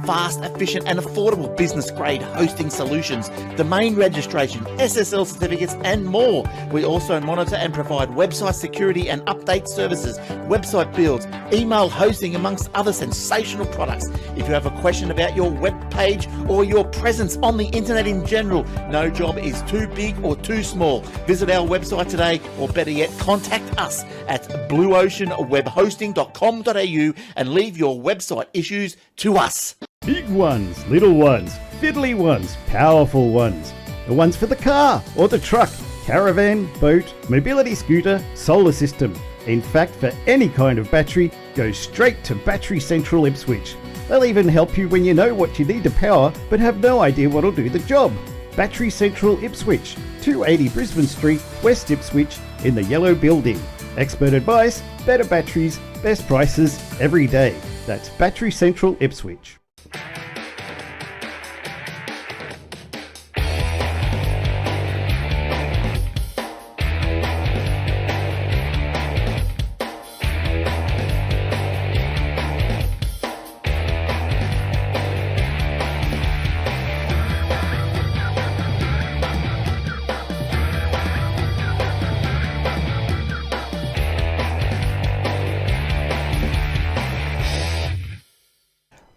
Fast, efficient and affordable business-grade hosting solutions, domain registration, SSL certificates and more. We also monitor and provide website security and update services, website builds, email hosting amongst other sensational products. If you have a question about your web page or your presence on the internet in general, no job is too big or too small. Visit our website today, or better yet, contact us at blueoceanwebhosting.com.au and leave your website issues to us. Big ones, little ones, fiddly ones, powerful ones. The ones for the car or the truck, caravan, boat, mobility scooter, solar system. In fact, for any kind of battery, go straight to Battery Central Ipswich. They'll even help you when you know what you need to power but have no idea what'll do the job. Battery Central Ipswich, 280 Brisbane Street, West Ipswich, in the yellow building. Expert advice, better batteries, best prices every day. That's Battery Central Ipswich.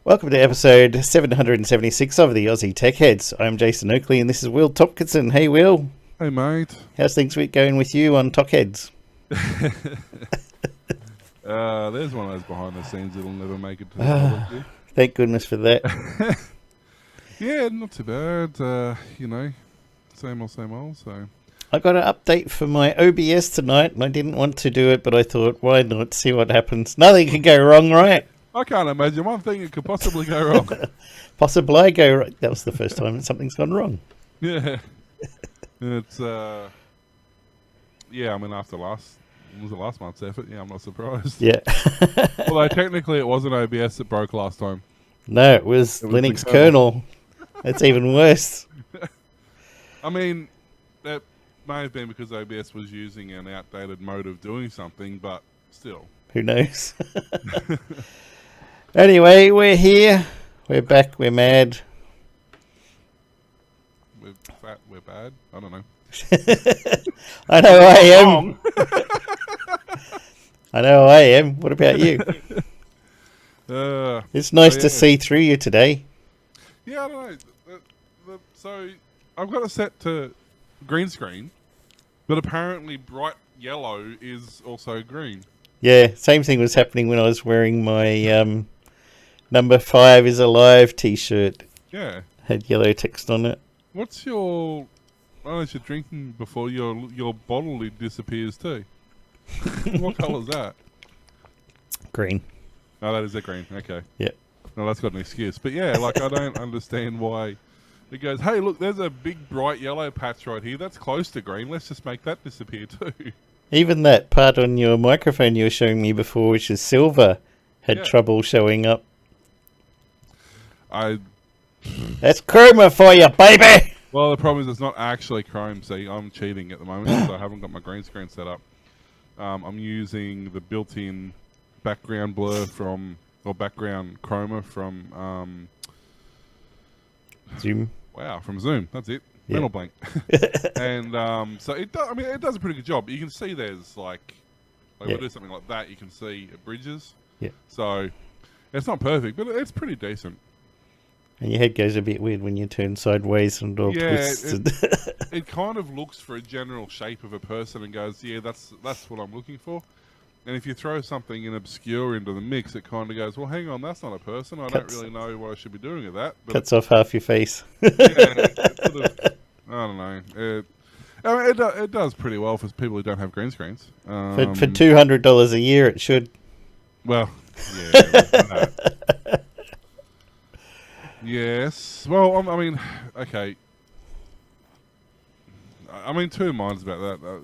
Welcome to episode 776 of the Aussie Tech Heads. I'm Jason Oakley and this is Will Topkinson. Hey Will. Hey mate. How's things going with you on Talk Heads? There's one of those behind the scenes that'll never make it to the public. Thank goodness for that. Yeah, not too bad. Same old, so. I got an update for my OBS tonight and I didn't want to do it, but I thought, why not see what happens? Nothing can go wrong, right? I can't imagine one thing that could possibly go wrong. Possibly go wrong. That was the first time something's gone wrong. Yeah. It's, after last month's effort, I'm not surprised. Yeah. Although technically it wasn't OBS that broke last time. No, it was Linux kernel. That's even worse. I mean, that may have been because OBS was using an outdated mode of doing something, but still. Who knows? Anyway, we're here. We're back. We're mad. We're fat. We're bad. I don't know. I know I am. I know I am. What about you? It's nice to see through you today. Yeah, I don't know. So I've got it set to green screen, but apparently bright yellow is also green. Yeah, same thing was happening when I was wearing my Number 5 is Alive t-shirt. Yeah. Had yellow text on it. What's your... Unless you're drinking before your bottle lid disappears too. What colour is that? Green. Oh, that is a green. Okay. Yep. No, that's got an excuse. But yeah, I don't understand why it goes, hey, look, there's a big bright yellow patch right here. That's close to green. Let's just make that disappear too. Even that part on your microphone you were showing me before, which is silver, had trouble showing up. That's chroma for you, baby! Well, the problem is it's not actually Chrome. See, I'm cheating at the moment because I haven't got my green screen set up. I'm using the built-in background blur background chroma from Zoom. Wow, from Zoom. That's it. Yeah. Mental blank. And so it does. I mean, it does a pretty good job. You can see there's we'll do something like that. You can see it bridges. Yeah. So it's not perfect, but it's pretty decent. And your head goes a bit weird when you turn sideways and all twisted. It kind of looks for a general shape of a person and goes, yeah, that's what I'm looking for. And if you throw something obscure into the mix, it kind of goes, well, hang on, that's not a person. I don't really know what I should be doing with that. But cuts off half your face. I don't know. It does pretty well for people who don't have green screens. For $200 a year, it should. Well, yeah. Yes. Well, I mean, okay. I'm in two minds about that.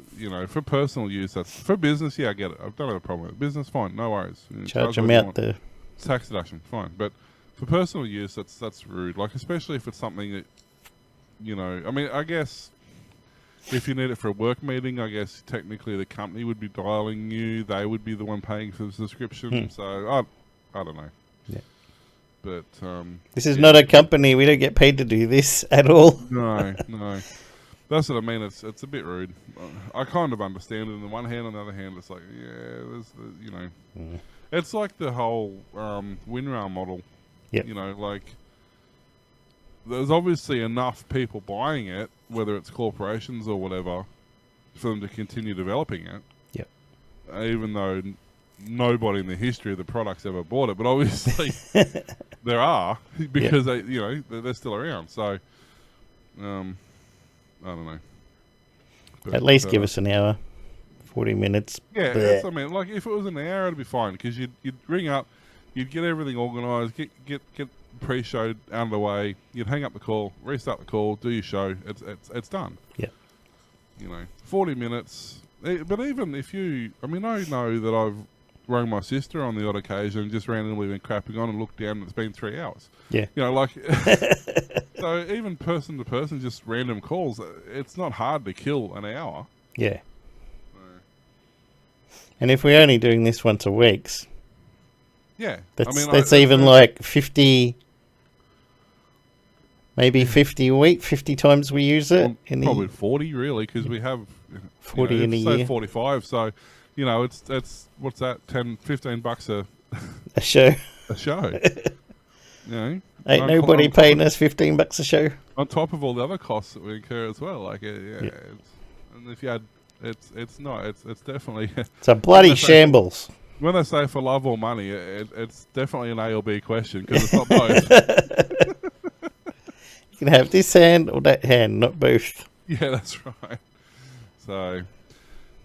For personal use, that's for business. Yeah, I get it. I don't have a problem with it. Business, fine, no worries. Charge them out there. Tax deduction, fine. But for personal use, that's rude. Especially if it's something that, I mean, I guess if you need it for a work meeting, I guess technically the company would be dialing you. They would be the one paying for the subscription. So I don't know. Yeah. But This is not a company. We don't get paid to do this at all. no. That's what I mean. It's a bit rude. I kind of understand it on the one hand. On the other hand, it's like, it's like the whole WinRail model. Yep. Like there's obviously enough people buying it, whether it's corporations or whatever, for them to continue developing it. Yep. Even though nobody in the history of the product's ever bought it, but obviously there are because they're still around. So, I don't know. But, At least give us an hour, 40 minutes. Yeah, that's, I mean, like if it was an hour, it'd be fine because you'd ring up, you'd get everything organised, get pre-show out of the way. You'd hang up the call, restart the call, do your show. It's done. Yeah. 40 minutes. But even if I know that I've rung my sister on the odd occasion and just randomly been crapping on and looked down and it's been 3 hours. Yeah. So even person to person, just random calls, it's not hard to kill an hour. Yeah. And if we're only doing this once a week, that's even like 50, maybe 50 a week, 50 times we use it. Probably 40 really, because we have 40 in a year. 45, so it's what's that, $10-15 a show. A show. Ain't nobody paying us $15 a show. On top of all the other costs that we incur as well, like and if you had, it's definitely it's a bloody shambles. When they say for love or money, it's definitely an A or B question because it's not both. You can have this hand or that hand, not both. Yeah, that's right. So,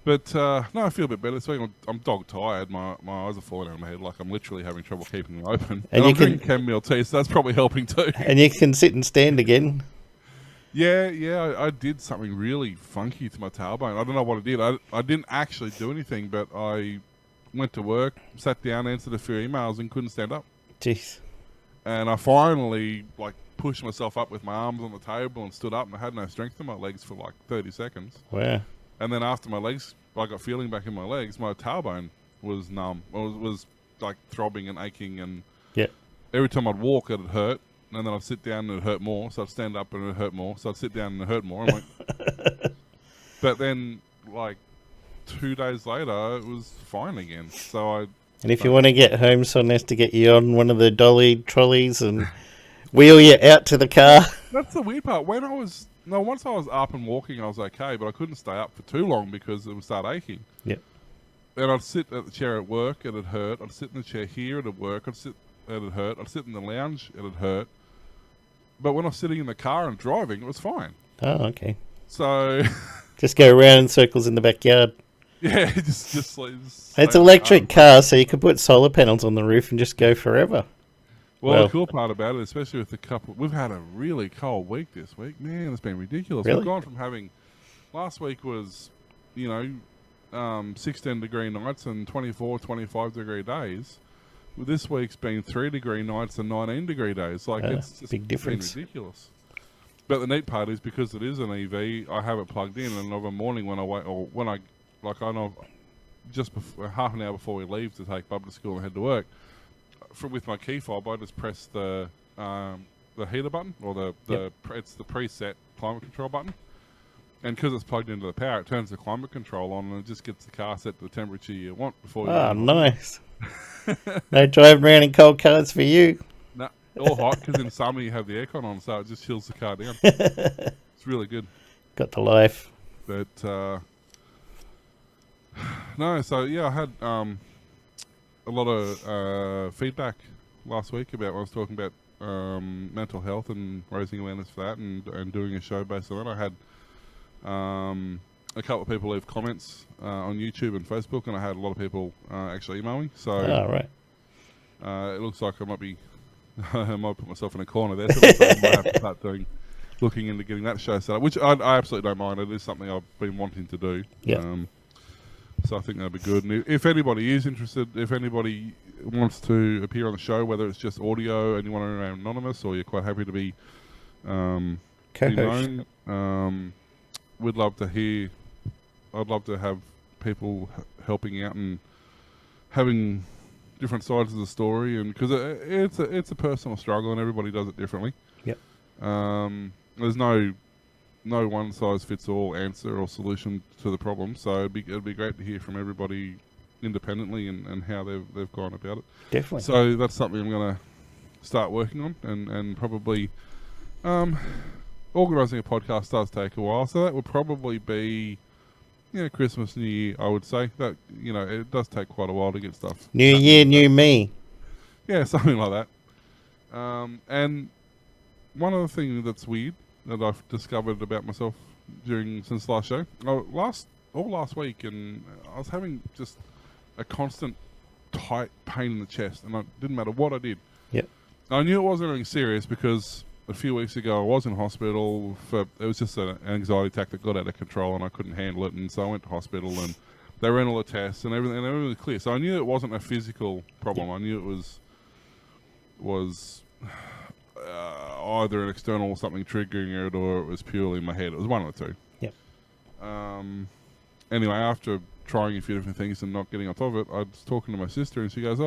but no, I feel a bit better. So I'm dog tired. My eyes are falling out of my head. Like I'm literally having trouble keeping them open. And I'm drinking chamomile tea, so that's probably helping too. And you can sit and stand again. Yeah, I did something really funky to my tailbone. I don't know what I did. I didn't actually do anything, but I went to work, sat down, answered a few emails, and couldn't stand up. Jeez. And I finally pushed myself up with my arms on the table and stood up, and I had no strength in my legs for 30 seconds. Wow. And then after I got feeling back in my legs, my tailbone was numb. It was throbbing and aching, and every time I'd walk, it'd hurt. And then I'd sit down and it'd hurt more. So I'd stand up and it'd hurt more. So I'd sit down and it hurt more. But then, 2 days later, it was fine again. So And if you want to get home, someone has to get you on one of the dolly trolleys and wheel you out to the car. That's the weird part. Once I was up and walking, I was okay, but I couldn't stay up for too long because it would start aching. Yep. And I'd sit at the chair at work, and it'd hurt. I'd sit in the chair here, and it'd work. It'd hurt. I'd sit in the lounge, and it'd hurt. But when I was sitting in the car and driving, it was fine. Oh, okay. So just go around in circles in the backyard. Yeah, just it's an electric car, so you could put solar panels on the roof and just go forever. Well, the cool part about it, especially with the couple, we've had a really cold week this week. Man, it's been ridiculous. Really? We've gone from having, last week was, 16-degree nights and 24, 25-degree days. Well, this week's been 3-degree nights and 19-degray days. It's just big difference. Been ridiculous. But the neat part is because it is an EV, I have it plugged in, and of a morning when I wait, or when I know just before, half an hour before we leave to take Bub to school and head to work, with my key fob, I just press the heater button, or it's the preset climate control button. And because it's plugged into the power, it turns the climate control on and it just gets the car set to the temperature you want before you... Oh, nice. No driving around in cold cars for you. No, all hot, because in summer you have the aircon on, so it just chills the car down. It's really good. Got the life. But, no, so yeah, I had a lot of feedback last week about when I was talking about mental health and raising awareness for that and doing a show based on that. I had a couple of people leave comments on YouTube and Facebook, and I had a lot of people actually email me. So, right. It looks like I might put myself in a corner there. So I might have to start looking into getting that show set up, which I absolutely don't mind. It is something I've been wanting to do. Yeah. So I think that'd be good. And if anybody is interested, if anybody wants to appear on the show, whether it's just audio and you want to remain anonymous, or you're quite happy to be co-host, we'd love to hear. I'd love to have people helping out and having different sides of the story, and because it's a personal struggle, and everybody does it differently. Yep. There's no one size fits all answer or solution to the problem, so it'd be great to hear from everybody independently and how they've gone about it. Definitely. So that's something I'm going to start working on, and probably organising a podcast does take a while, so that would probably be Christmas, New Year, I would say. That it does take quite a while to get stuff. New year, new me. Yeah, something like that. And one other thing that's weird that I've discovered about myself since last show, last week, and I was having just a constant tight pain in the chest, and it didn't matter what I did. Yep. I knew it wasn't anything serious because a few weeks ago I was in hospital it was just an anxiety attack that got out of control, and I couldn't handle it, and so I went to hospital, and they ran all the tests and everything was clear. So I knew it wasn't a physical problem. I knew it was either an external something triggering it, or it was purely in my head. It was one of the two. Yep. Anyway, after trying a few different things and not getting on top of it, I was talking to my sister, and she goes,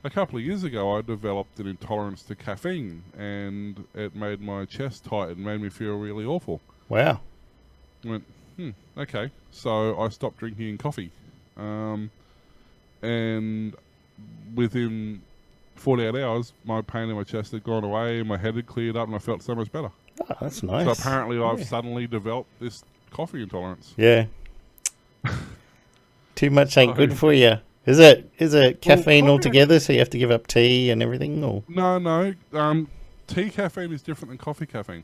a couple of years ago I developed an intolerance to caffeine, and it made my chest tight and made me feel really awful. Wow. I went, okay. So I stopped drinking coffee. And within 48 hours, my pain in my chest had gone away, and my head had cleared up, and I felt so much better. Oh, that's nice. So apparently I've suddenly developed this coffee intolerance. Yeah. Too much ain't good for you. Is it caffeine altogether, so you have to give up tea and everything? Or No. Tea caffeine is different than coffee caffeine.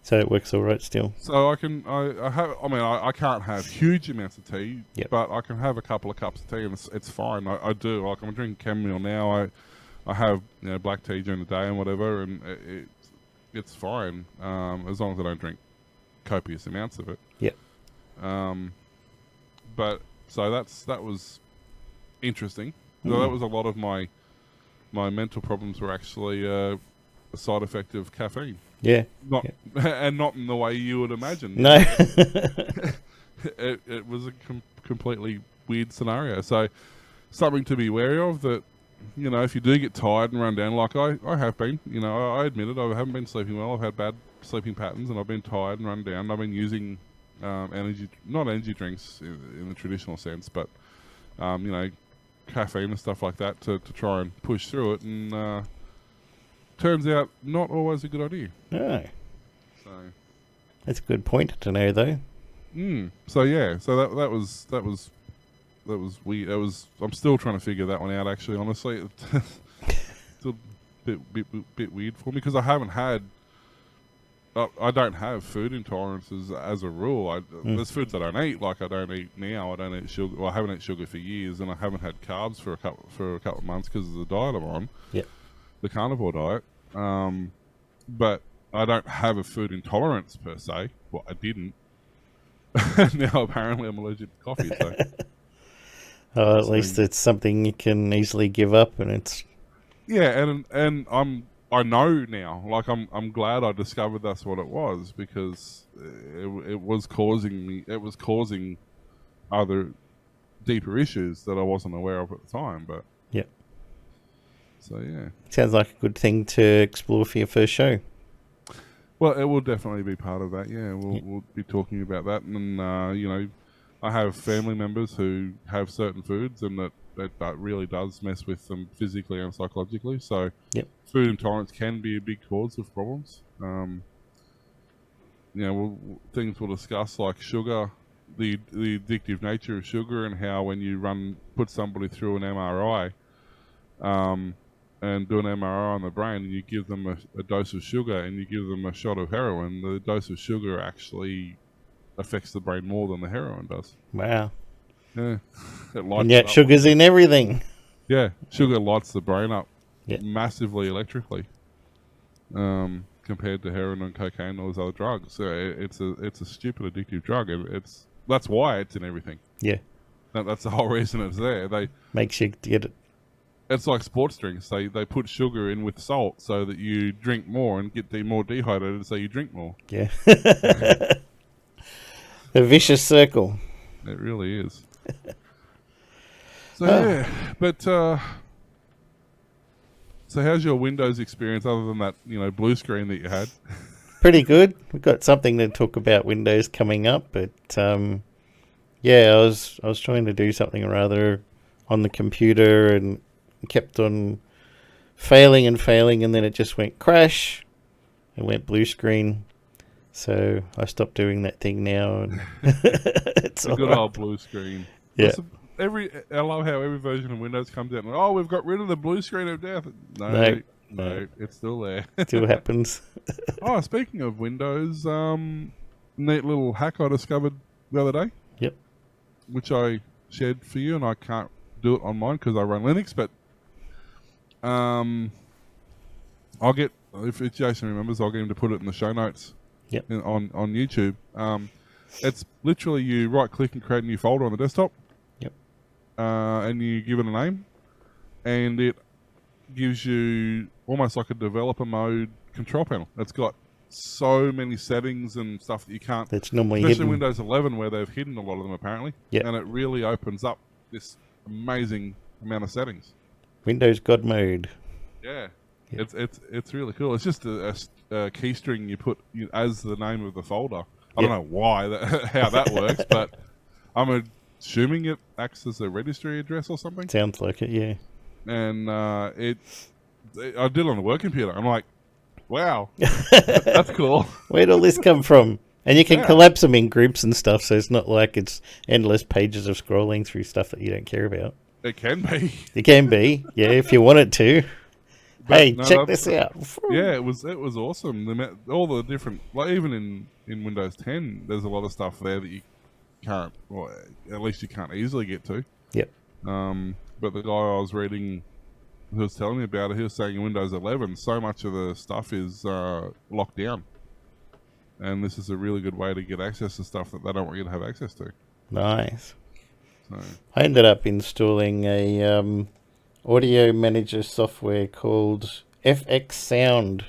So it works all right still? So I can't have huge amounts of tea, Yep. but I can have a couple of cups of tea, and it's fine. I do. Like, I'm drinking chamomile now. I have black tea during the day and whatever, and it's fine as long as I don't drink copious amounts of it. Yep. But so that was interesting. So that was a lot of my mental problems were actually a side effect of caffeine. Yeah. And not in the way you would imagine. No. It was a completely weird scenario. So something to be wary of, that if you do get tired and run down, like I have been, I admit it, I haven't been sleeping well. I've had bad sleeping patterns, and I've been tired and run down. I've been using not energy drinks in the traditional sense, but caffeine and stuff like that to try and push through it, and turns out not always a good idea. No. So That's a good point to know, though. So yeah, so that was weird. I'm still trying to figure that one out. Actually, honestly, it's still a bit weird for me, because I haven't had. I don't have food intolerances as a rule. There's foods I don't eat, like I don't eat now. I don't eat sugar. Well, I haven't eaten sugar for years, and I haven't had carbs for a couple of months because of the diet I'm on. Yep. The carnivore diet. But I don't have a food intolerance per se. Well, I didn't. Now apparently I'm allergic to coffee. So. At least it's something you can easily give up, and it's. Yeah, and I know now. Like I'm glad I discovered that's what it was, because it was causing other deeper issues that I wasn't aware of at the time. But yep. So yeah, sounds like a good thing to explore for your first show. Well, it will definitely be part of that. Yeah, we'll be talking about that, and I have family members who have certain foods, and that really does mess with them physically and psychologically. So yep. Food intolerance can be a big cause of problems. Things we'll discuss, like sugar, the addictive nature of sugar, and how when you put somebody through an MRI, and do an MRI on the brain, and you give them a dose of sugar, and you give them a shot of heroin, the dose of sugar actually affects the brain more than the heroin does. Wow. Yeah. And yet sugar's in everything. Yeah, sugar lights the brain up massively electrically, compared to heroin and cocaine and all those other drugs. So it's a stupid addictive drug. That's why it's in everything. Yeah. That's the whole reason it's there. They makes you get it. It's like sports drinks. They put sugar in with salt so that you drink more and get more dehydrated, so you drink more. Yeah. A vicious circle. It really is. So yeah, but So how's your Windows experience other than that, blue screen that you had? Pretty good. We've got something to talk about Windows coming up, but yeah, I was trying to do something or other on the computer and kept on failing, and then it just went crash and went blue screen. So I stopped doing that thing now, and it's a good old blue screen. Yeah. I love how every version of Windows comes out and we've got rid of the blue screen of death. No, it's still there. Still happens. Speaking of Windows, neat little hack I discovered the other day. Yep. Which I shared for you, and I can't do it on mine because I run Linux, but I'll get, if Jason remembers, I'll get him to put it in the show notes. Yep. On YouTube. It's literally you right click and create a new folder on the desktop. Yep. And you give it a name, and it gives you almost like a developer mode control panel. It's got so many settings and stuff that you can't. That's normally especially hidden. Windows 11, where they've hidden a lot of them apparently. Yep. And it really opens up this amazing amount of settings. Windows GodMode. Yeah. Yep. It's really cool. It's just a key string you put as the name of the folder. I don't know why how that works, but I'm assuming it acts as a registry address or something. Sounds like it, yeah. And I did it on the work computer. I'm like, wow, that's cool. Where'd all this come from? And you can collapse them in groups and stuff, so it's not like it's endless pages of scrolling through stuff that you don't care about. It can be. It can be, yeah, if you want it to. But hey, check this out. Yeah, it was awesome. All the different, like even in Windows 10, there's a lot of stuff there that you can't, or at least you can't easily get to. Yep. But the guy I was reading, who was telling me about it, he was saying in Windows 11, so much of the stuff is locked down, and this is a really good way to get access to stuff that they don't want you to have access to. Nice. So. I ended up installing a audio manager software called FX Sound.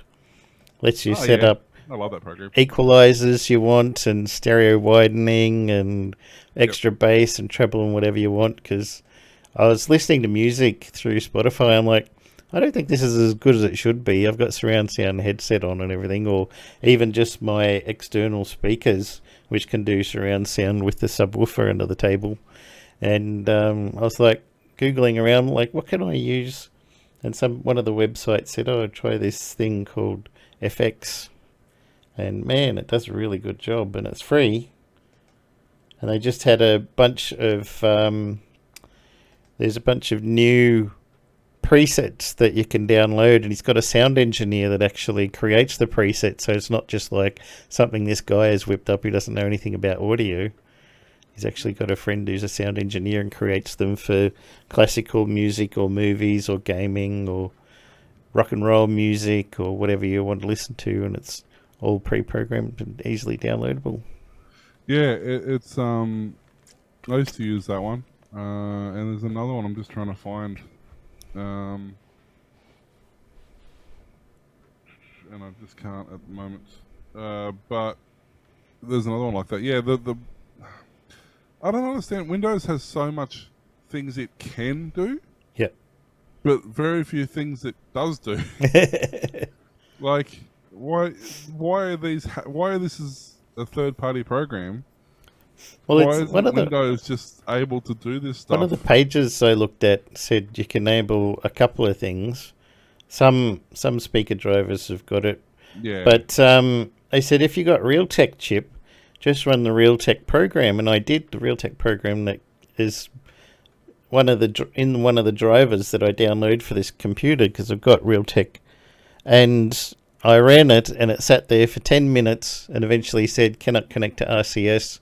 Lets you set up I love that program. equalizers you want, and stereo widening, and extra bass and treble and whatever you want. Because I was listening to music through Spotify. I'm like, I don't think this is as good as it should be. I've got surround sound headset on and everything, or even just my external speakers, which can do surround sound with the subwoofer under the table. And I was like, Googling around, like, what can I use? And one of the websites said, try this thing called FX. And man, it does a really good job, and it's free. And they just had a bunch of, there's a bunch of new presets that you can download, and he's got a sound engineer that actually creates the preset, so it's not just like something this guy has whipped up who doesn't know anything about audio. He's actually got a friend who's a sound engineer and creates them for classical music or movies or gaming or rock and roll music or whatever you want to listen to, and it's all pre-programmed and easily downloadable. Yeah, it's I used to use that one, and there's another one I'm just trying to find, and I just can't at the moment. But there's another one like that. Yeah, the I don't understand. Windows has so much things it can do. Yep. But very few things it does do. Like, why are these? Why this is a third-party program? Well, why it's isn't one of Windows just able to do this stuff? One of the pages I looked at said you can enable a couple of things. Some speaker drivers have got it. Yeah. But they said if you got Realtek chip, just run the Realtek program, and I did the Realtek program that is one of the drivers that I download for this computer because I've got Realtek, and I ran it, and it sat there for 10 minutes, and eventually said cannot connect to RCS,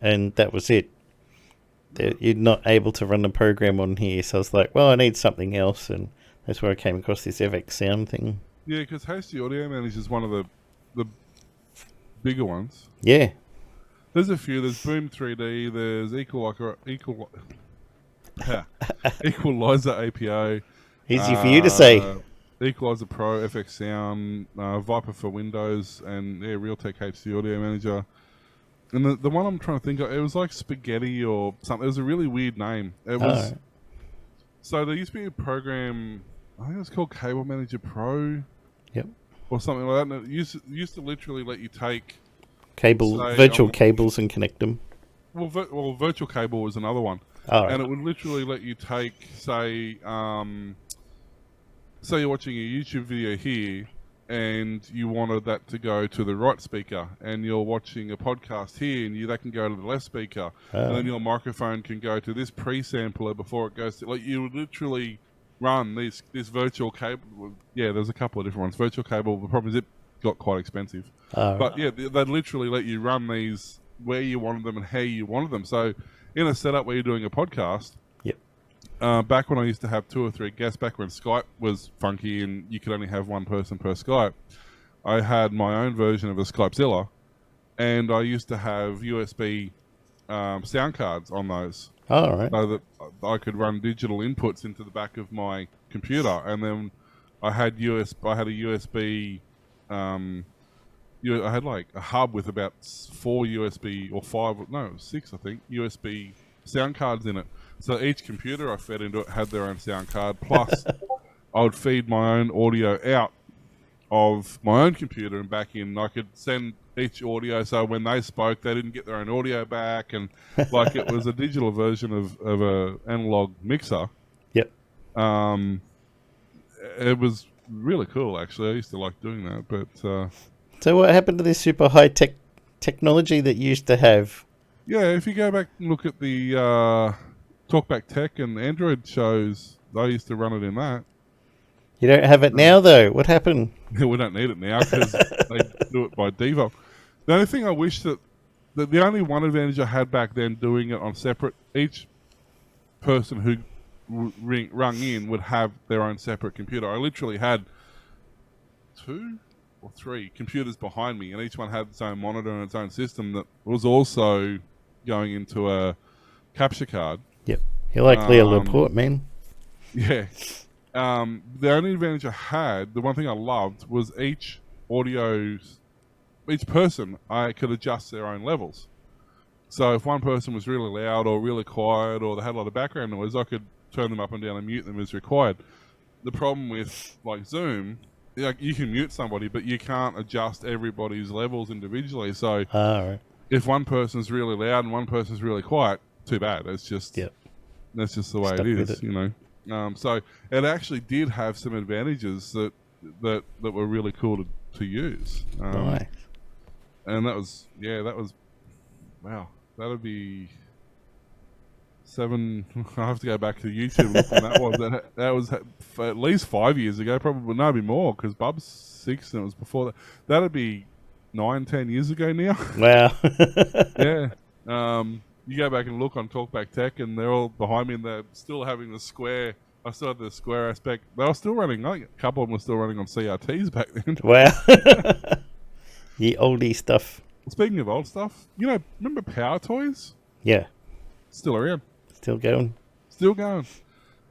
and that was it. You're not able to run the program on here, so I was like, well, I need something else, and that's where I came across this FX Sound thing. Yeah, because Hasty Audio Manager is one of the bigger ones. Yeah. There's a few. There's Boom 3D. There's Equalizer API. Easy for you to say. Equalizer Pro, FX Sound, Viper for Windows, and Realtek HD Audio Manager. And the one I'm trying to think of, it was like Spaghetti or something. It was a really weird name. It was. So there used to be a program I think it's called Cable Manager Pro Yep. or something like that. And it used to literally let you take Virtual cables and connect them. Well, virtual cable was another one, and it would literally let you take, say you're watching a YouTube video here, and you wanted that to go to the right speaker, and you're watching a podcast here, and that can go to the left speaker, and then your microphone can go to this pre-sampler before it goes to, like, you would literally run this virtual cable. Yeah, there's a couple of different ones. Virtual cable, the problem is it got quite expensive. But yeah, they'd literally let you run these where you wanted them and how you wanted them. So in a setup where you're doing a podcast, back when I used to have 2 or 3 guests, back when Skype was funky and you could only have one person per Skype, I had my own version of a Skypezilla, and I used to have USB sound cards on those. All right. So that I could run digital inputs into the back of my computer, and then I had a USB. I had like a hub with about 4 USB or 5, no, 6, I think, USB sound cards in it. So each computer I fed into it had their own sound card. Plus, I would feed my own audio out of my own computer and back in. I could send each audio, so when they spoke, they didn't get their own audio back, and like it was a digital version of a analog mixer. Yep. It was really cool, actually. I used to like doing that, but so what happened to this super high tech technology that you used to have? Yeah, if you go back and look at the Talkback Tech and Android shows, I used to run it in that. You don't have it now, though. What happened? We don't need it now because they do it by default. The only thing I wish that the only one advantage I had back then doing it on separate, each person who rung in would have their own separate computer. I literally had 2 or 3 computers behind me, and each one had its own monitor and its own system that was also going into a capture card. Yep. You're like Leo Laporte, man. Yeah. The only advantage I had, the one thing I loved, was each person, I could adjust their own levels. So if one person was really loud or really quiet or they had a lot of background noise, I could turn them up and down and mute them as required. The problem with like Zoom, like you can mute somebody, but you can't adjust everybody's levels individually. So if one person's really loud and one person's really quiet, too bad. It's just that's just the way it is, you know. So it actually did have some advantages that were really cool to use. Nice. And that was wow. That'd be 7. I have to go back to YouTube and look when that was. That was at least 5 years ago, probably maybe more, because Bub's 6 and it was before that. That'd be 9-10 years ago now. Wow. Yeah. You go back and look on Talkback Tech, and they're all behind me, and they're still having the square. I still had the square aspect. They were still running. I think a couple of them were still running on CRTs back then. Wow. Ye oldie stuff. Speaking of old stuff, you know, remember Power Toys? Yeah. Still around. Still going. Still going.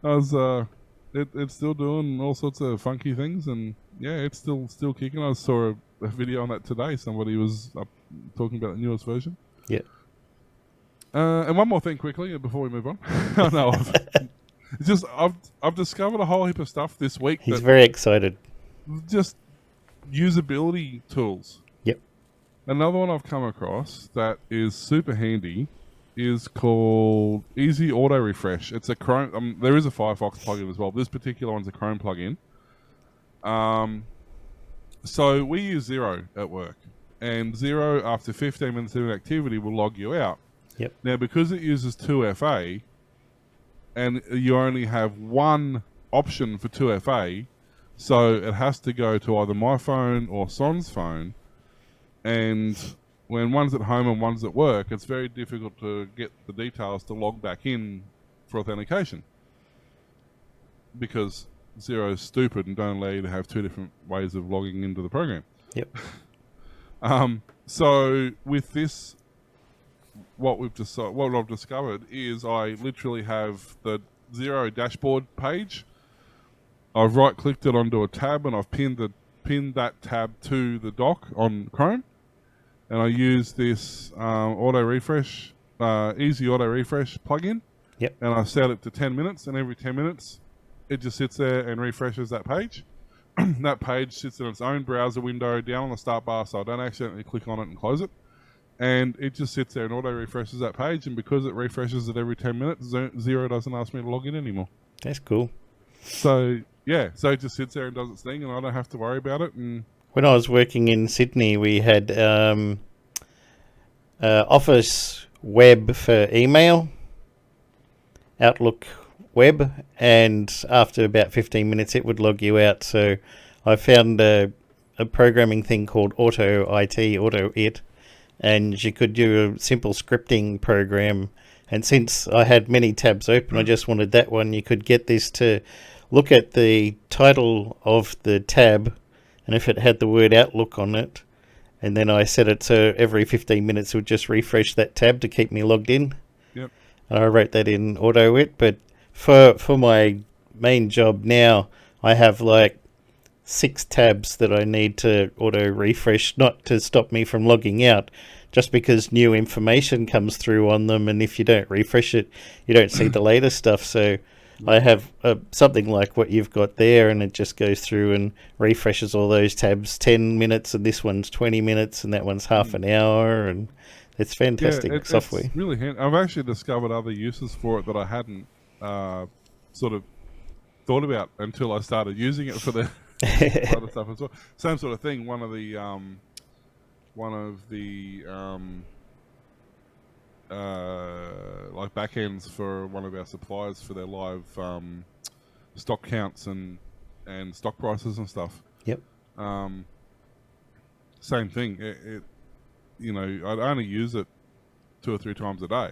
I was it's still doing all sorts of funky things, and yeah, it's still kicking. I saw a video on that today. Somebody was talking about the newest version. Yeah. And one more thing quickly before we move on. I know I've discovered a whole heap of stuff this week. He's very excited. Just usability tools. Yep. Another one I've come across that is super handy is called Easy Auto Refresh. It's a Chrome. There is a Firefox plugin as well. This particular one's a Chrome plugin. So we use Zero at work, and Zero after 15 minutes of inactivity will log you out. Yep. Now, because it uses 2FA, and you only have one option for 2FA, so it has to go to either my phone or Son's phone, and when one's at home and one's at work, it's very difficult to get the details to log back in for authentication, because Zero's stupid and don't allow you to have 2 different ways of logging into the program. Yep. So with this, what I've discovered is I literally have the Zero dashboard page. I've right-clicked it onto a tab, and I've pinned that tab to the dock on Chrome, and I use this easy auto refresh plugin. Yep. And I set it to 10 minutes, and every 10 minutes it just sits there and refreshes that page. That page sits in its own browser window down on the start bar, so I don't accidentally click on it and close it. And it just sits there and auto refreshes that page, and because it refreshes it every 10 minutes, Xero doesn't ask me to log in anymore. That's cool. So yeah, so it just sits there and does its thing, and I don't have to worry about it. And when I was working in Sydney, we had Office Web for email, Outlook Web, and after about 15 minutes, it would log you out. So I found a programming thing called Auto It, and you could do a simple scripting program. And since I had many tabs open, I just wanted that one. You could get this to look at the title of the tab, and if it had the word Outlook on it, and then I set it so every 15 minutes it would just refresh that tab to keep me logged in. Yep. And I wrote that in AutoIt, but for my main job now, I have like 6 tabs that I need to auto refresh, not to stop me from logging out, just because new information comes through on them, and if you don't refresh it, you don't see the latest stuff. So I have something like what you've got there, and it just goes through and refreshes all those tabs 10 minutes, and this one's 20 minutes, and that one's half an hour, and it's fantastic software. It's really handy. I've actually discovered other uses for it that I hadn't sort of thought about until I started using it for the other stuff as well. Same sort of thing. One of the like back ends for one of our suppliers for their live stock counts and stock prices and stuff. Yep. Same thing. It I'd only use it 2 or 3 times a day,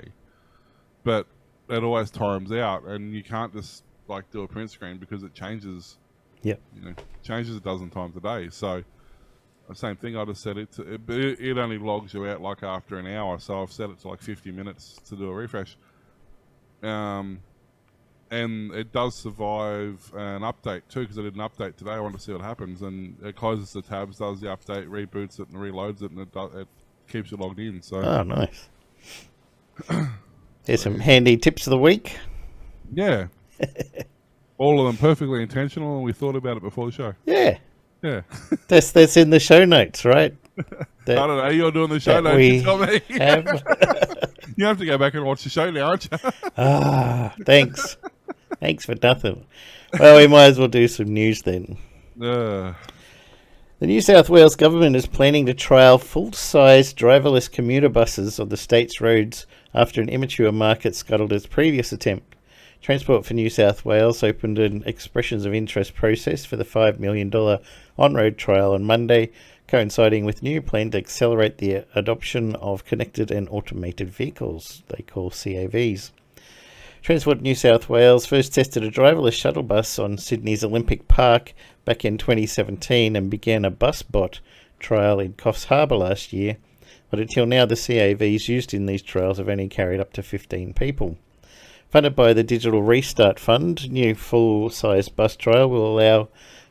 but it always times out, and you can't just like do a print screen because it changes. Yep. Changes a dozen times a day. So the same thing. I just set it to. It only logs you out like after an hour, so I've set it to like 50 minutes to do a refresh. And it does survive an update too, because I did an update today. I want to see what happens, and it closes the tabs, does the update, reboots it, and reloads it, and it keeps you logged in. So nice. There's some handy tips of the week. Yeah. All of them perfectly intentional, and we thought about it before the show. Yeah. Yeah. That's in the show notes, right? I don't know. You're doing the show notes. You tell me. You have to go back and watch the show now, aren't you? Thanks. Thanks for nothing. Well, we might as well do some news then. The New South Wales government is planning to trial full-size driverless commuter buses on the state's roads after an immature market scuttled its previous attempt. Transport for New South Wales opened an expressions of interest process for the $5 million on-road trial on Monday, coinciding with new plan to accelerate the adoption of connected and automated vehicles, they call CAVs. Transport New South Wales first tested a driverless shuttle bus on Sydney's Olympic Park back in 2017 and began a bus bot trial in Coffs Harbour last year, but until now the CAVs used in these trials have only carried up to 15 people. Funded by the Digital Restart Fund, new full-size bus trial will allow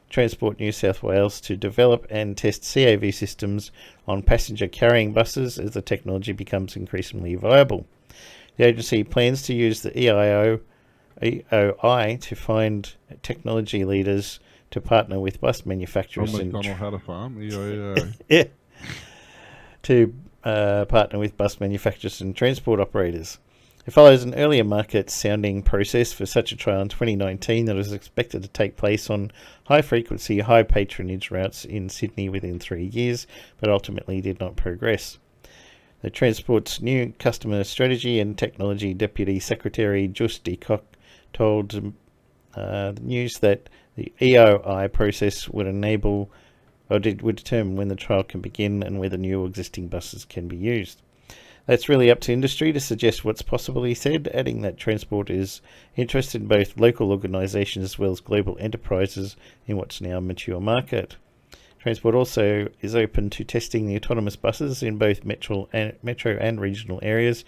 Transport New South Wales to develop and test CAV systems on passenger carrying buses as the technology becomes increasingly viable. The agency plans to use the EOI to find technology leaders to partner with bus manufacturers. McDonald had a farm, EOI. Yeah. To partner with bus manufacturers and transport operators. It follows an earlier market-sounding process for such a trial in 2019 that was expected to take place on high-frequency, high-patronage routes in Sydney within 3 years, but ultimately did not progress. The Transport's new Customer Strategy and Technology Deputy Secretary, Just de Kock, told the news that the EOI process would would determine when the trial can begin and whether new or existing buses can be used. That's really up to industry to suggest what's possible, he said, adding that Transport is interested in both local organisations as well as global enterprises in what's now a mature market. Transport also is open to testing the autonomous buses in both metro and regional areas,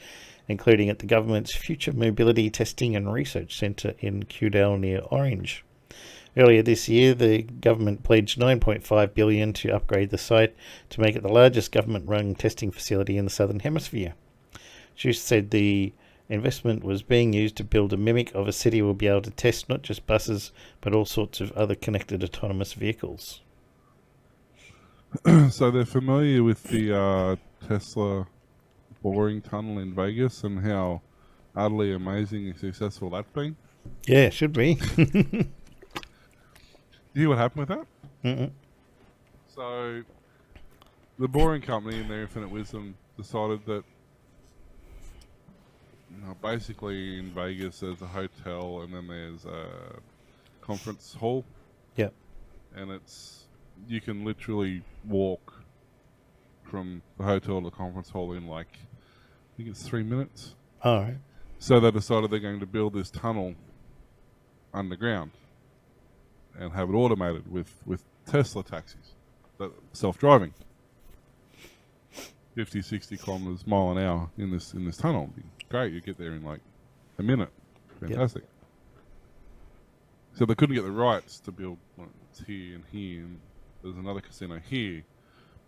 including at the government's Future Mobility Testing and Research Centre in Cudell near Orange. Earlier this year, the government pledged $9.5 billion to upgrade the site to make it the largest government-run testing facility in the Southern Hemisphere. She said the Investment was being used to build a mimic of a city will be able to test not just buses, but all sorts of other connected autonomous vehicles. So they're familiar with the Tesla boring tunnel in Vegas and how utterly amazing and successful that's been. Yeah, should be. Do you hear what happened with that? Mm-mm. So the boring company in their infinite wisdom decided that basically in Vegas there's a hotel and then there's a conference hall. Yep. And you can literally walk from the hotel to the conference hall in I think it's 3 minutes. All right. So they decided they're going to build this tunnel underground and have it automated with Tesla taxis, self-driving, 50, 60 kilometers mile an hour in this tunnel. Great, you get there in a minute. Fantastic. Yep. So they couldn't get the rights to build it's here and here, and there's another casino here.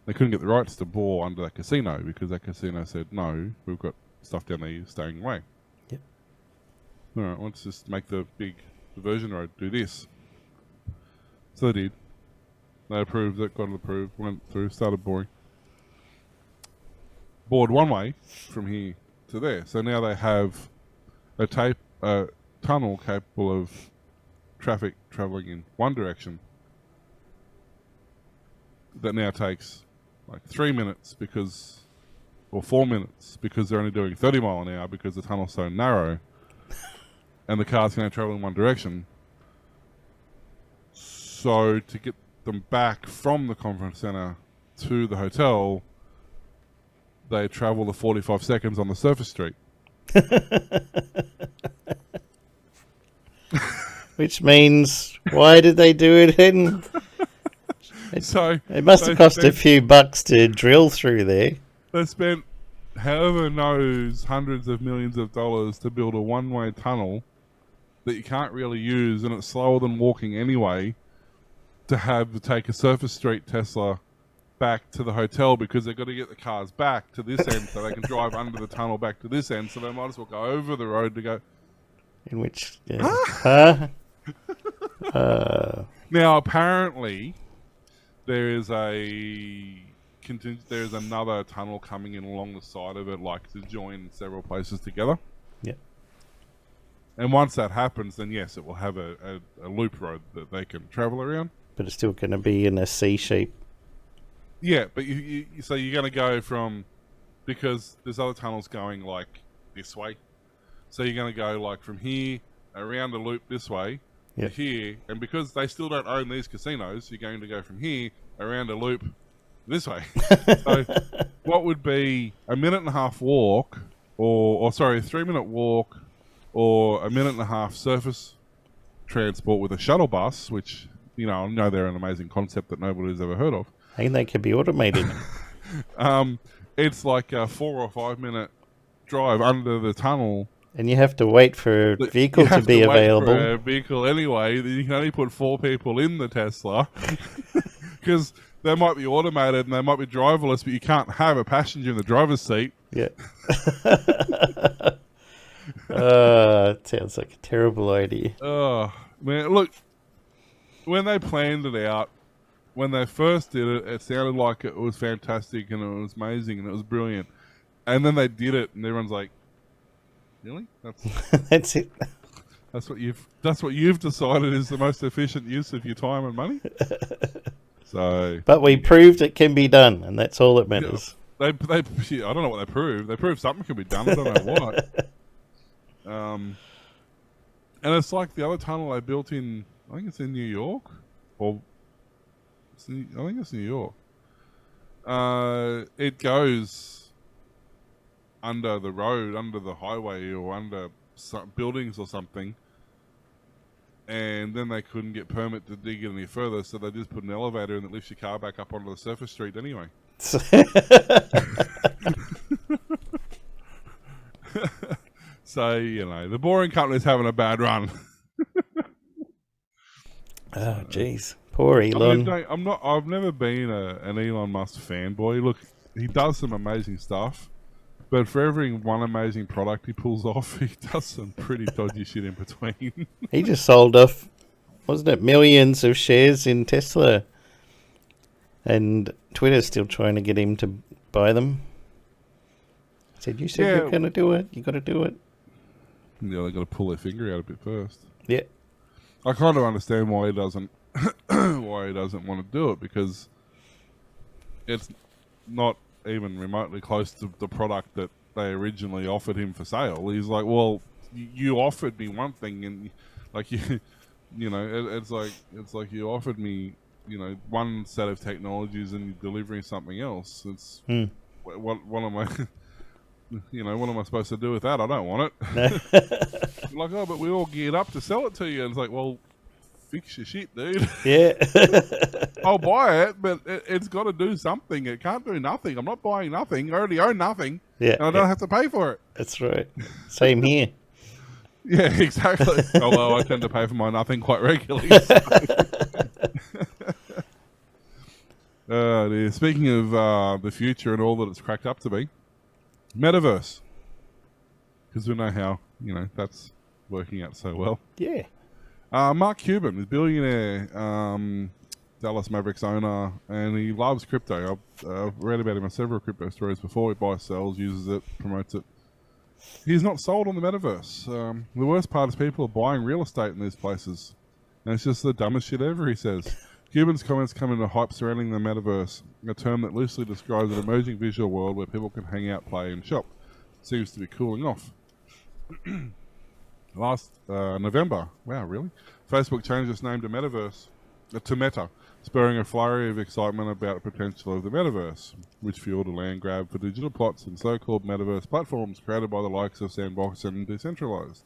They couldn't get the rights to bore under that casino because that casino said, no, we've got stuff down there, you're staying away. Yep. All right, let's just make the big diversion road do this. So they did. They approved it, got it approved, went through, started boring. Bored one way from here to there. So now they have a tunnel capable of traffic travelling in one direction that now takes 3 minutes or 4 minutes because they're only doing 30 mile an hour because the tunnel's so narrow and the cars can only travel in one direction. So to get them back from the conference centre to the hotel, they travel the 45 seconds on the surface street. Which means, why did they do it in? It must have cost a few bucks to drill through there. They spent however knows hundreds of millions of dollars to build a one-way tunnel that you can't really use, and it's slower than walking anyway, to take a surface street Tesla back to the hotel because they've got to get the cars back to this end so they can drive under the tunnel back to this end, so they might as well go over the road to go. In which, yeah. Now apparently there's another tunnel coming in along the side of it, to join several places together. Yeah. And once that happens, then yes, it will have a loop road that they can travel around. But it's still going to be in a C shape. Yeah, but so you're going to go because there's other tunnels going this way. So you're going to go from here around the loop this way to here, and because they still don't own these casinos, you're going to go from here around a loop this way. So what would be a minute and a half walk, a 3-minute walk, or a minute and a half surface transport with a shuttle bus, which I know they're an amazing concept that nobody's ever heard of. I think they could be automated. It's like a 4 or 5 minute drive under the tunnel. And you have to wait for a vehicle to be available. For a vehicle anyway. You can only put 4 people in the Tesla because they might be automated and they might be driverless, but you can't have a passenger in the driver's seat. Yeah. It sounds like a terrible idea. Oh, man. Look, when they planned it out, when they first did it, it sounded like it was fantastic and it was amazing and it was brilliant. And then they did it and everyone's like, really? That's it. That's what you've decided is the most efficient use of your time and money? But we proved it can be done, and that's all that matters. I don't know what they proved. They proved something can be done. I don't know what. And it's like the other tunnel they built I think it's in New York, I think it's New York. It goes under the road, under the highway, or under some buildings or something. And then they couldn't get permit to dig it any further, so they just put an elevator and it lifts your car back up onto the surface street anyway. So, the boring company's having a bad run. Oh, jeez. Poor Elon. I've never been an Elon Musk fanboy. Look, he does some amazing stuff. But for every one amazing product he pulls off, he does some pretty dodgy shit in between. He just sold off, wasn't it, millions of shares in Tesla. And Twitter's still trying to get him to buy them. Said, you said you're going to do it. You got to do it. Yeah, they got to pull their finger out a bit first. Yeah. I kind of understand why he doesn't want to do it, because it's not even remotely close to the product that they originally offered him for sale. He's like, well, you offered me one thing, and like it's like you offered me, one set of technologies, and you're delivering something else. It's what am I? What am I supposed to do with that? I don't want it. Like, oh, but we all geared up to sell it to you. And it's like, well, fix your shit, dude. Yeah. I'll buy it, but it's got to do something. It can't do nothing. I'm not buying nothing. I already own nothing. Yeah. And I don't have to pay for it. That's right. Same here. Yeah, exactly. Although I tend to pay for my nothing quite regularly. Dear. Speaking of the future and all that it's cracked up to be, Metaverse. Because we know how, that's working out so well. Yeah. Mark Cuban is billionaire, Dallas Mavericks owner, and he loves crypto. I've read about him on several crypto stories before. He buys, sells, uses it, promotes it. He's not sold on the Metaverse. The worst part is people are buying real estate in these places. And it's just the dumbest shit ever, he says. Cuban's comments come into hype surrounding the Metaverse, a term that loosely describes an emerging visual world where people can hang out, play, and shop. It seems to be cooling off. Last November, wow, really? Facebook changed its name to Meta, spurring a flurry of excitement about the potential of the Metaverse, which fueled a land grab for digital plots and so-called Metaverse platforms created by the likes of Sandbox and Decentralized.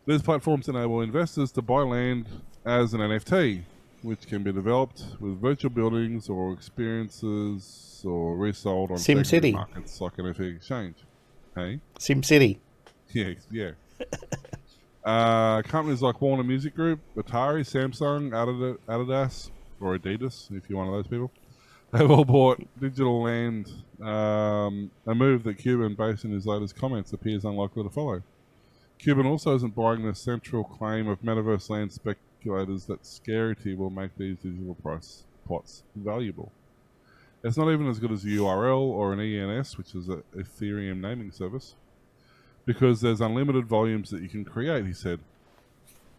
These platforms enable investors to buy land as an NFT, which can be developed with virtual buildings or experiences or resold on secondary markets like NFT exchange. Hey? SimCity. Yeah. Companies like Warner Music Group, Atari, Samsung, Adidas, or Adidas, if you're one of those people, they've all bought digital land, a move that Cuban, based in his latest comments, appears unlikely to follow. Cuban also isn't buying the central claim of Metaverse land speculators that scarcity will make these digital price plots valuable. It's not even as good as a URL or an ENS, which is an Ethereum naming service, because there's unlimited volumes that you can create, he said.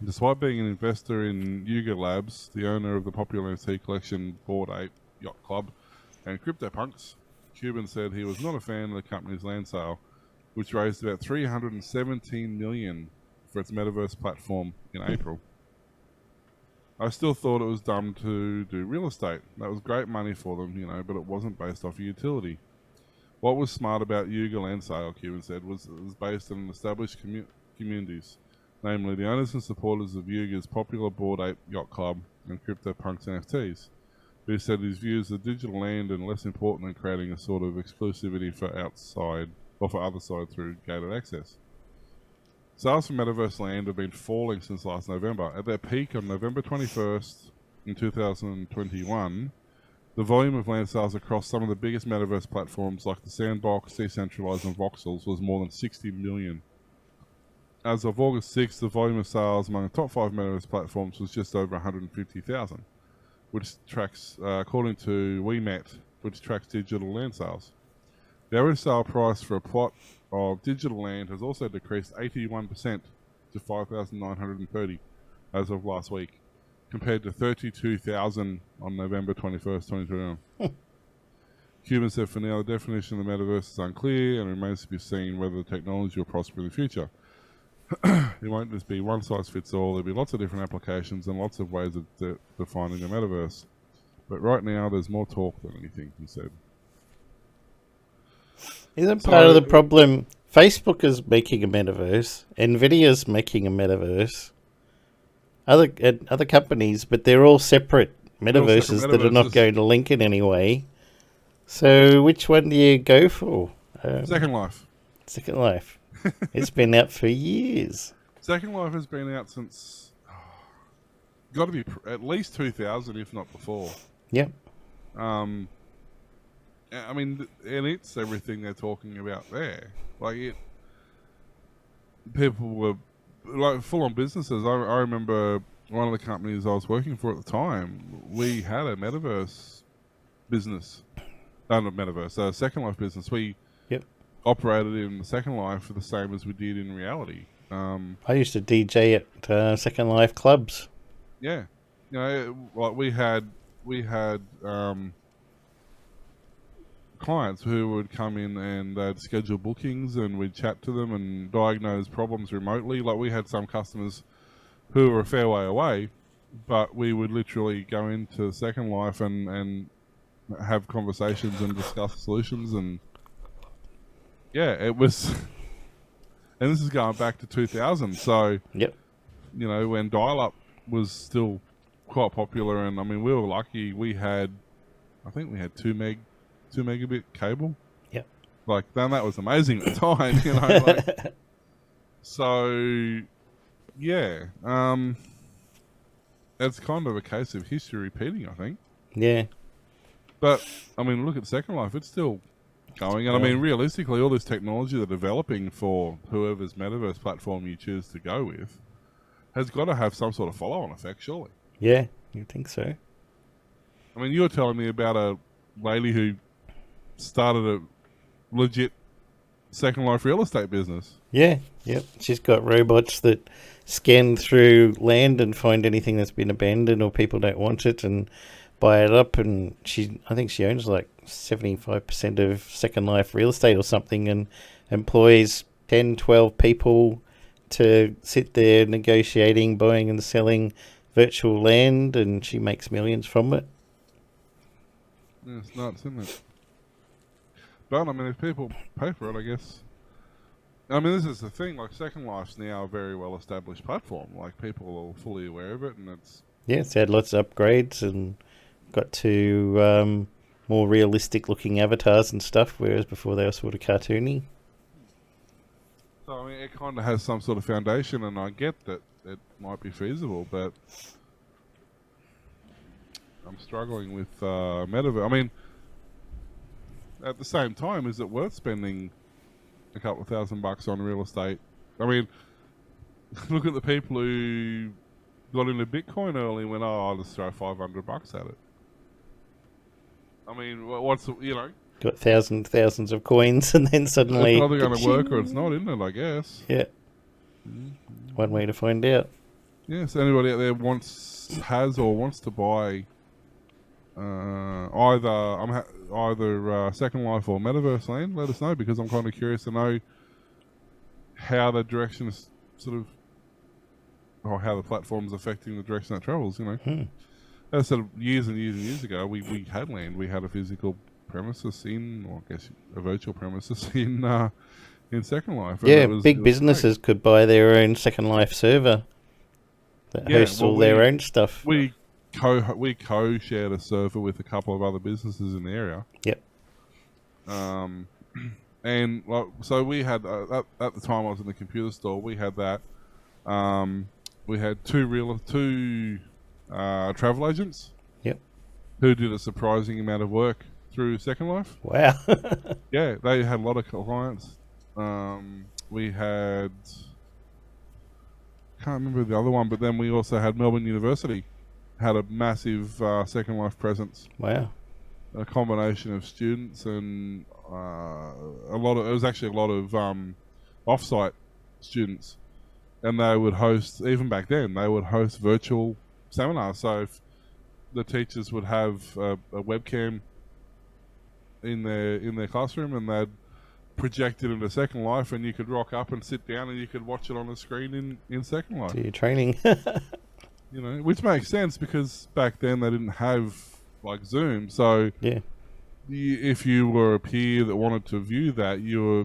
Despite being an investor in Yuga Labs, the owner of the popular NFT collection Bored Ape Yacht Club and CryptoPunks, Cuban said he was not a fan of the company's land sale, which raised about $317 million for its Metaverse platform in April. I still thought it was dumb to do real estate. That was great money for them, but it wasn't based off a utility. What was smart about Yuga land sale, Cuban said, was it was based on established communities, namely the owners and supporters of Yuga's popular Bored Ape Yacht Club and CryptoPunks NFTs. But he said his views of digital land and less important than creating a sort of exclusivity for outside or for other side through gated access. Sales for Metaverse land have been falling since last November. At their peak on November 21st in 2021, the volume of land sales across some of the biggest Metaverse platforms like the Sandbox, Decentralized and Voxels was more than 60 million. As of August 6th, the volume of sales among the top 5 Metaverse platforms was just over 150,000, which tracks, according to WeMet, which tracks digital land sales. The average sale price for a plot of digital land has also decreased 81% to $5,930 as of last week, compared to $32,000 on November 21st, 2021. Cuban said for now the definition of the metaverse is unclear and remains to be seen whether the technology will prosper in the future. It won't just be one size fits all. There'll be lots of different applications and lots of ways of defining the metaverse. But right now there's more talk than anything, he said. Isn't part of the problem Facebook is making a metaverse, Nvidia's making a metaverse, other companies, but they're all separate metaverses that are not going to link in any way. So which one do you go for? Second Life. Second Life. It's been out for years. Second Life has been out since got to be at least 2000, if not before. Yep. I mean, and it's everything they're talking about there. Like people were like full-on businesses. I remember one of the companies I was working for at the time. We had a metaverse business, not metaverse, a Second Life business. We operated in Second Life the same as we did in reality. I used to DJ at Second Life clubs. Yeah, you know, like we had clients who would come in and they'd schedule bookings, and we'd chat to them and diagnose problems remotely. Like we had some customers who were a fair way away, but we would literally go into Second Life and have conversations and discuss solutions. And yeah, it was. And this is going back to 2000. So, you know, when dial-up was still quite popular, and I mean, we were lucky. I think we had 2 megabit cable. Yep. Like, then that was amazing at the time, you know. Like, so, yeah. It's kind of a case of history repeating, I think. Yeah. But, I mean, look at Second Life. It's still going. And I mean, realistically, all this technology they're developing for whoever's metaverse platform you choose to go with has got to have some sort of follow-on effect, surely. Yeah, you think so? I mean, you were telling me about a lady who started a legit Second Life real estate business. Yeah, yep. She's got robots that scan through land and find anything that's been abandoned or people don't want it and buy it up. And I think she owns like 75% of Second Life real estate or something, and employs 10, 12 people to sit there negotiating, buying and selling virtual land, and she makes millions from it. Yeah, it's nuts, isn't it? But, I mean, if people pay for it, I guess. I mean, this is the thing. Like, Second Life's now a very well-established platform. Like, people are fully aware of it, and it's... Yeah, it's had lots of upgrades and got to more realistic-looking avatars and stuff, whereas before they were sort of cartoony. So, I mean, it kind of has some sort of foundation, and I get that it might be feasible, but... I'm struggling with metaverse. I mean... At the same time, is it worth spending a couple of $1,000 on real estate? I mean, look at the people who got into Bitcoin early and went, "Oh, I'll just throw $500 at it." I mean, what's you know? Got thousands of coins, and then suddenly it's either going to work or it's not, isn't it? I guess. Yeah. One way to find out. Yes, anybody out there has or wants to buy either Second Life or Metaverse land, let us know, because I'm kind of curious to know how the direction is sort of, or how the platform's affecting the direction that travels, you know. As I said, years and years and years ago, we had land. We had a physical premises or I guess a virtual premises in Second Life. Yeah, big businesses could buy their own Second Life server that hosts all their own stuff. We co-shared a server with a couple of other businesses in the area. Yep. And so we had at the time I was in the computer store. We had that. We had two travel agents. Yep. Who did a surprising amount of work through Second Life. Wow. Yeah, they had a lot of clients. We had, can't remember the other one, but then we also had Melbourne University. Had a massive Second Life presence. Wow. A combination of students and it was actually a lot of off-site students. And they would host, even back then, they would host virtual seminars. So if the teachers would have a webcam in their classroom, and they'd project it into Second Life, and you could rock up and sit down and you could watch it on the screen in Second Life. Do your training. You know, which makes sense because back then they didn't have like Zoom. So yeah, if you were a peer that wanted to view that, you were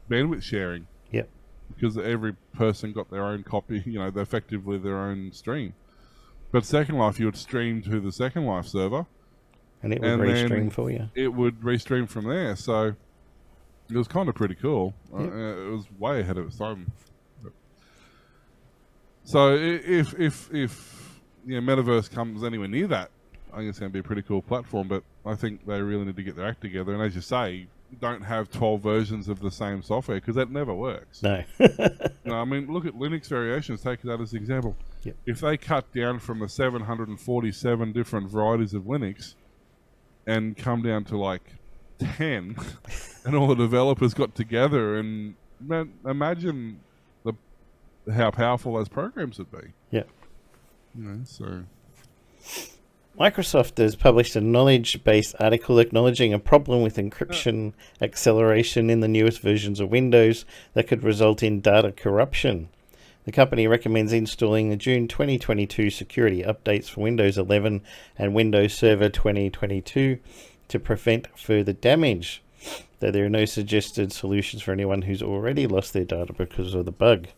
bandwidth sharing. Yep. Because every person got their own copy. You know, they're effectively their own stream. But Second Life, you would stream to the Second Life server, and it would restream for you. It would restream from there. So it was kind of pretty cool. Yep. It was way ahead of its time. So if Metaverse comes anywhere near that, I think it's going to be a pretty cool platform, but I think they really need to get their act together. And as you say, don't have 12 versions of the same software, because that never works. No. No, I mean, look at Linux variations. Take that as an example. Yep. If they cut down from the 747 different varieties of Linux and come down to like 10, and all the developers got together, and imagine how powerful those programs would be. Yeah. You know, so Microsoft has published a knowledge-based article acknowledging a problem with encryption acceleration in the newest versions of Windows that could result in data corruption. The company recommends installing the June 2022 security updates for Windows 11 and Windows Server 2022 to prevent further damage, though there are no suggested solutions for anyone who's already lost their data because of the bug.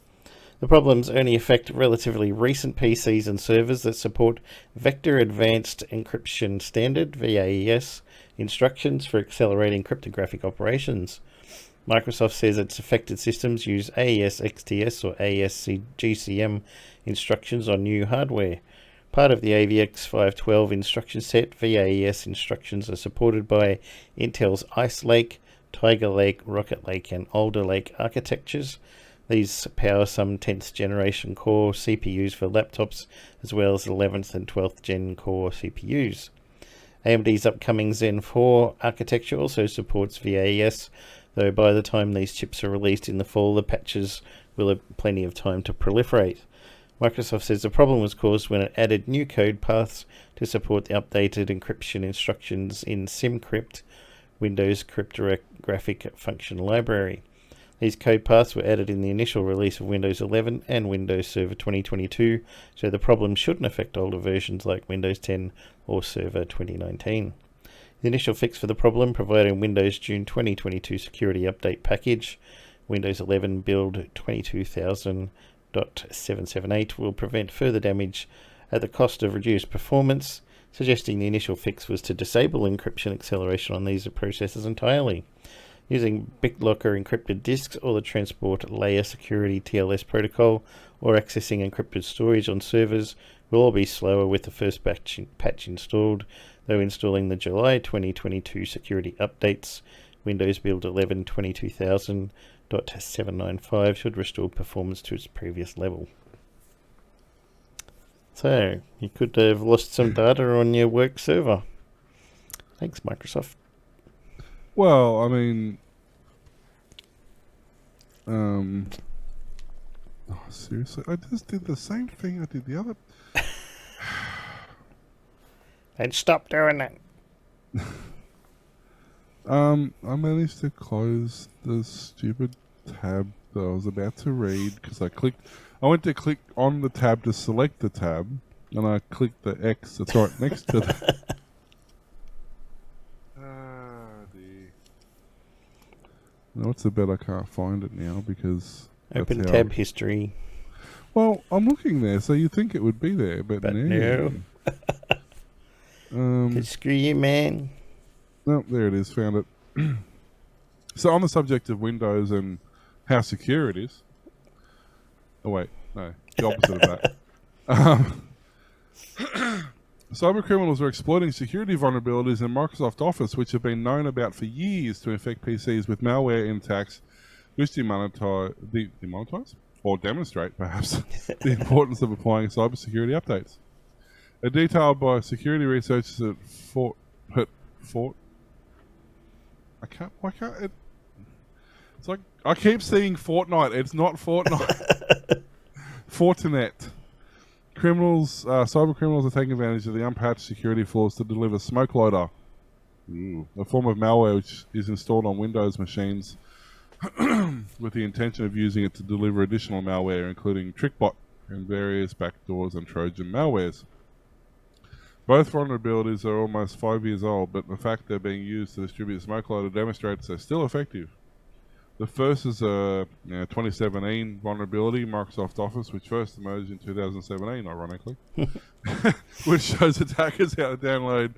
The problems only affect relatively recent PCs and servers that support Vector Advanced Encryption Standard (VAES) instructions for accelerating cryptographic operations. Microsoft says its affected systems use AES XTS or AES GCM instructions on new hardware. Part of the AVX 512 instruction set, VAES instructions are supported by Intel's Ice Lake, Tiger Lake, Rocket Lake, and Alder Lake architectures. These power some 10th generation core CPUs for laptops, as well as 11th and 12th gen core CPUs. AMD's upcoming Zen 4 architecture also supports VAES, though by the time these chips are released in the fall, the patches will have plenty of time to proliferate. Microsoft says the problem was caused when it added new code paths to support the updated encryption instructions in SymCrypt, Windows cryptographic function library. These code paths were added in the initial release of Windows 11 and Windows Server 2022, so the problem shouldn't affect older versions like Windows 10 or Server 2019. The initial fix for the problem, provided in Windows June 2022 security update package, Windows 11 build 22000.778, will prevent further damage at the cost of reduced performance, suggesting the initial fix was to disable encryption acceleration on these processors entirely. Using BitLocker encrypted disks or the transport layer security TLS protocol, or accessing encrypted storage on servers will all be slower with the first patch installed, though installing the July 2022 security updates, Windows Build 11 22000.795 should restore performance to its previous level. So, you could have lost some data on your work server. Thanks, Microsoft. well, I mean, seriously, I just did the same thing I did the other. And stop doing that. I managed to close the stupid tab that I was about to read because I went to click on the tab to select the tab, and I clicked the X that's right next to the. Dear. No, what's the bet I can't find it now because. Open tab history. Well, I'm looking there, so you think it would be there, but no. Screw you, man. No, there it is. Found it. So on the subject of Windows and how secure it is. Oh wait, no, the opposite of that. Cyber criminals are exploiting security vulnerabilities in Microsoft Office, which have been known about for years, to infect PCs with malware and attacks, which demonetize or demonstrate, perhaps, the importance of applying cybersecurity updates. A detail by security researchers at Fort. Why can't it? It's like I keep seeing Fortnite. It's not Fortnite. Fortinet. Cyber criminals are taking advantage of the unpatched security flaws to deliver smoke loader, a form of malware which is installed on Windows machines with the intention of using it to deliver additional malware, including TrickBot and various backdoors and Trojan malwares. Both vulnerabilities are almost 5 years old, but the fact they're being used to distribute smoke loader demonstrates they're still effective. The first is a 2017 vulnerability, Microsoft Office, which first emerged in 2017, ironically, which shows attackers how to download,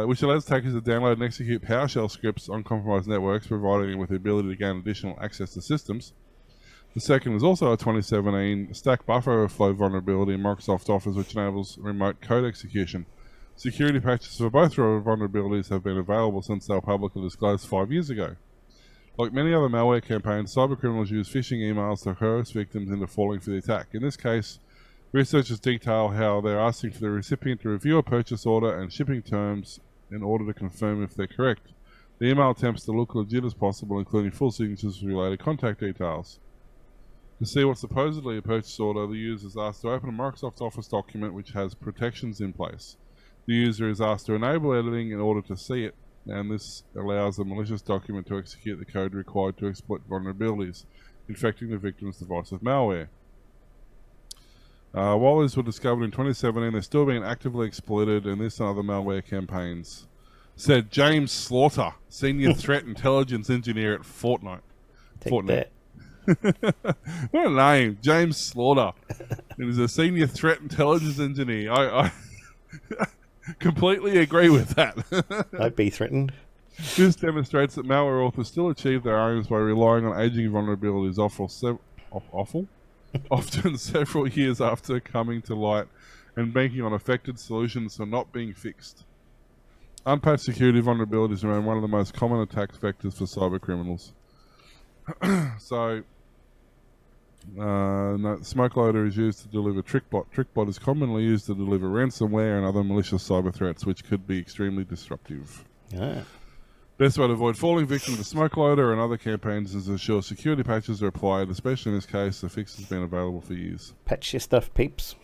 which allows attackers to download and execute PowerShell scripts on compromised networks, providing them with the ability to gain additional access to systems. The second is also a 2017 stack buffer overflow vulnerability in Microsoft Office, which enables remote code execution. Security patches for both vulnerabilities have been available since they were publicly disclosed 5 years ago. Like many other malware campaigns, cybercriminals use phishing emails to coerce victims into falling for the attack. In this case, researchers detail how they're asking for the recipient to review a purchase order and shipping terms in order to confirm if they're correct. The email attempts to look legit as possible, including full signatures with related contact details. To see what's supposedly a purchase order, the user is asked to open a Microsoft Office document which has protections in place. The user is asked to enable editing in order to see it, and this allows a malicious document to execute the code required to exploit vulnerabilities, infecting the victim's device with malware. While these were discovered in 2017, they're still being actively exploited in this and other malware campaigns, said James Slaughter, Senior Threat Intelligence Engineer at Fortnite. Take that. What a name, James Slaughter. He is a Senior Threat Intelligence Engineer. I completely agree with that. I'd be threatened. This demonstrates that malware authors still achieve their aims by relying on aging vulnerabilities often several years after coming to light and banking on affected solutions for not being fixed. Unpatched security vulnerabilities remain one of the most common attack vectors for cyber criminals. So, smoke loader is used to deliver TrickBot. TrickBot is commonly used to deliver ransomware and other malicious cyber threats, which could be extremely disruptive. Ah. Best way to avoid falling victim to smoke loader and other campaigns is to ensure security patches are applied, especially in this case, the fix has been available for years. Patch your stuff, peeps.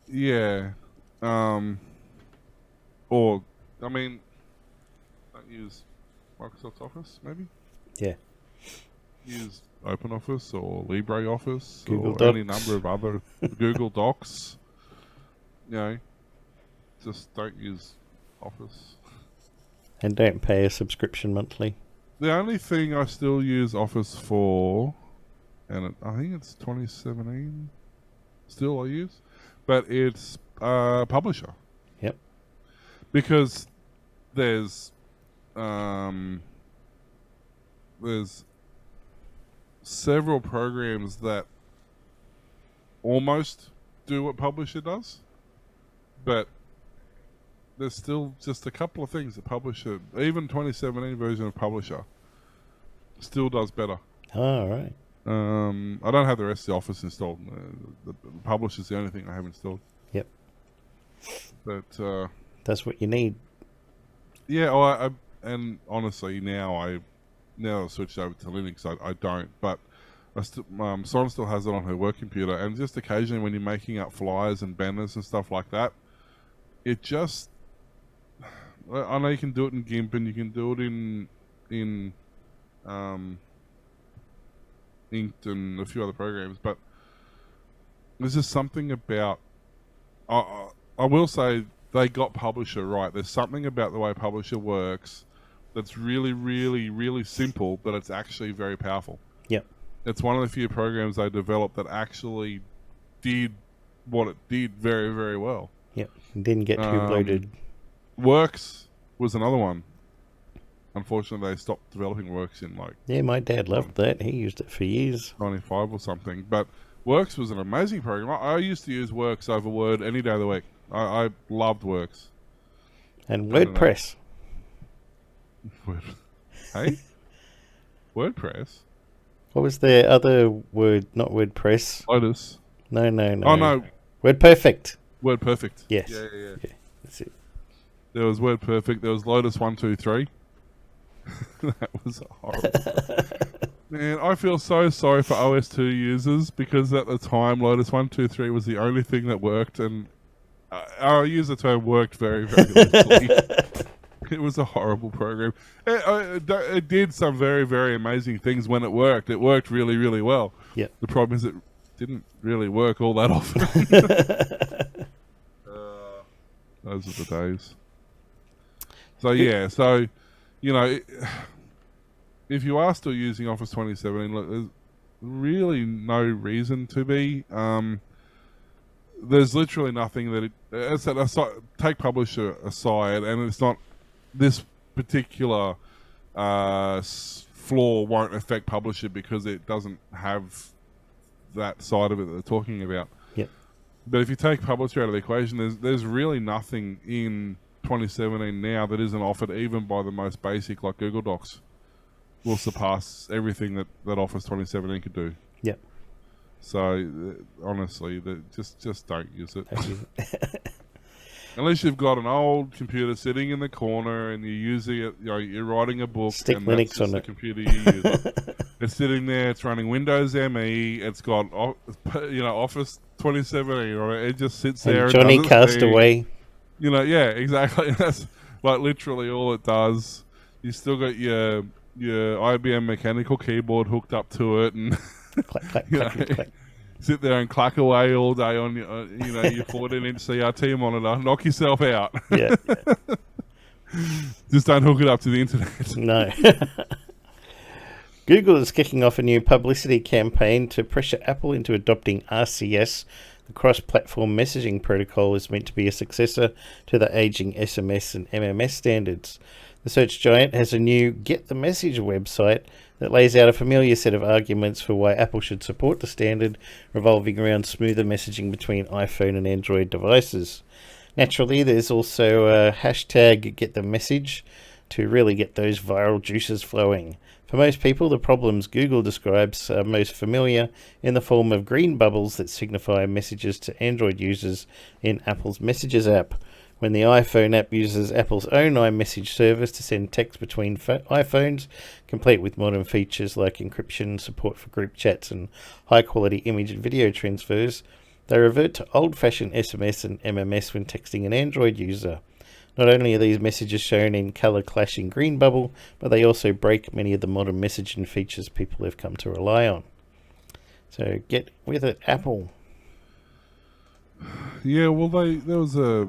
Yeah. Don't use Microsoft Office, maybe? Yeah. Use OpenOffice or LibreOffice Google or Docs. any number of other Google Docs. You know, just don't use Office. And don't pay a subscription monthly. The only thing I still use Office for, and I think it's 2017, still I use, but it's Publisher. Yep. Because there's several programs that almost do what Publisher does, but there's still just a couple of things that Publisher, even 2017 version of Publisher, still does better. All right. I don't have the rest of the Office installed. The Publisher's the only thing I have installed. Yep. But that's what you need. yeah, and honestly now I've switched over to Linux. I don't, but Son still has it on her work computer, and just occasionally when you're making up flyers and banners and stuff like that, it just, I know you can do it in GIMP and you can do it in Inked and a few other programs, but there's just something about, I will say they got Publisher right. There's something about the way Publisher works that's really, really, really simple, but it's actually very powerful. Yep. It's one of the few programs they developed that actually did what it did very, very well. Yep. Didn't get too bloated. Works was another one. Unfortunately, they stopped developing Works in Yeah, my dad loved that. He used it for years. 95 or something. But Works was an amazing program. I used to use Works over Word any day of the week. I loved Works. And WordPress. Hey? WordPress? What was the other word? Not WordPress. Lotus. No. Oh, no. WordPerfect. WordPerfect. Yes. Yeah. That's it. There was WordPerfect. There was Lotus 123. That was horrible. Man, I feel so sorry for OS2 users because at the time Lotus 123 was the only thing that worked, and our user term worked very, very loosely. It was a horrible program. It did some very, very amazing things when it worked. It worked really, really well. Yep. The problem is it didn't really work all that often. Those are the days. So yeah, if you are still using Office 2017, look, there's really no reason to be. There's literally nothing that take Publisher aside, and it's not this particular flaw won't affect Publisher because it doesn't have that side of it that they're talking about. Yep. But if you take publicity out of the equation, there's really nothing in 2017 now that isn't offered, even by the most basic, like Google Docs, will surpass everything that Office 2017 could do. Yep. So honestly, just don't use it. Unless you've got an old computer sitting in the corner and you're using it, you're writing a book. Stick and Linux that's on the it. computer you use. It's sitting there. It's running Windows ME. It's got Office 2017. Or it just sits there. And Johnny and does its thing. Castaway. Yeah, exactly. That's like literally all it does. You still got your IBM mechanical keyboard hooked up to it, and Clack, clack, clack, clack. sit there and clack away all day on your 14-inch CRT monitor. Knock yourself out. Yeah. Just don't hook it up to the internet. No. Google is kicking off a new publicity campaign to pressure Apple into adopting RCS. The cross-platform messaging protocol is meant to be a successor to the aging SMS and MMS standards. The search giant has a new Get the Message website that lays out a familiar set of arguments for why Apple should support the standard, revolving around smoother messaging between iPhone and Android devices. Naturally, there's also a hashtag Get the Message to really get those viral juices flowing. For most people, the problems Google describes are most familiar in the form of green bubbles that signify messages to Android users in Apple's Messages app. When the iPhone app uses Apple's own iMessage service to send text between iPhones, complete with modern features like encryption, support for group chats, and high-quality image and video transfers, they revert to old-fashioned SMS and MMS when texting an Android user. Not only are these messages shown in colour-clashing green bubble, but they also break many of the modern messaging features people have come to rely on. So get with it, Apple. Yeah, well, there was a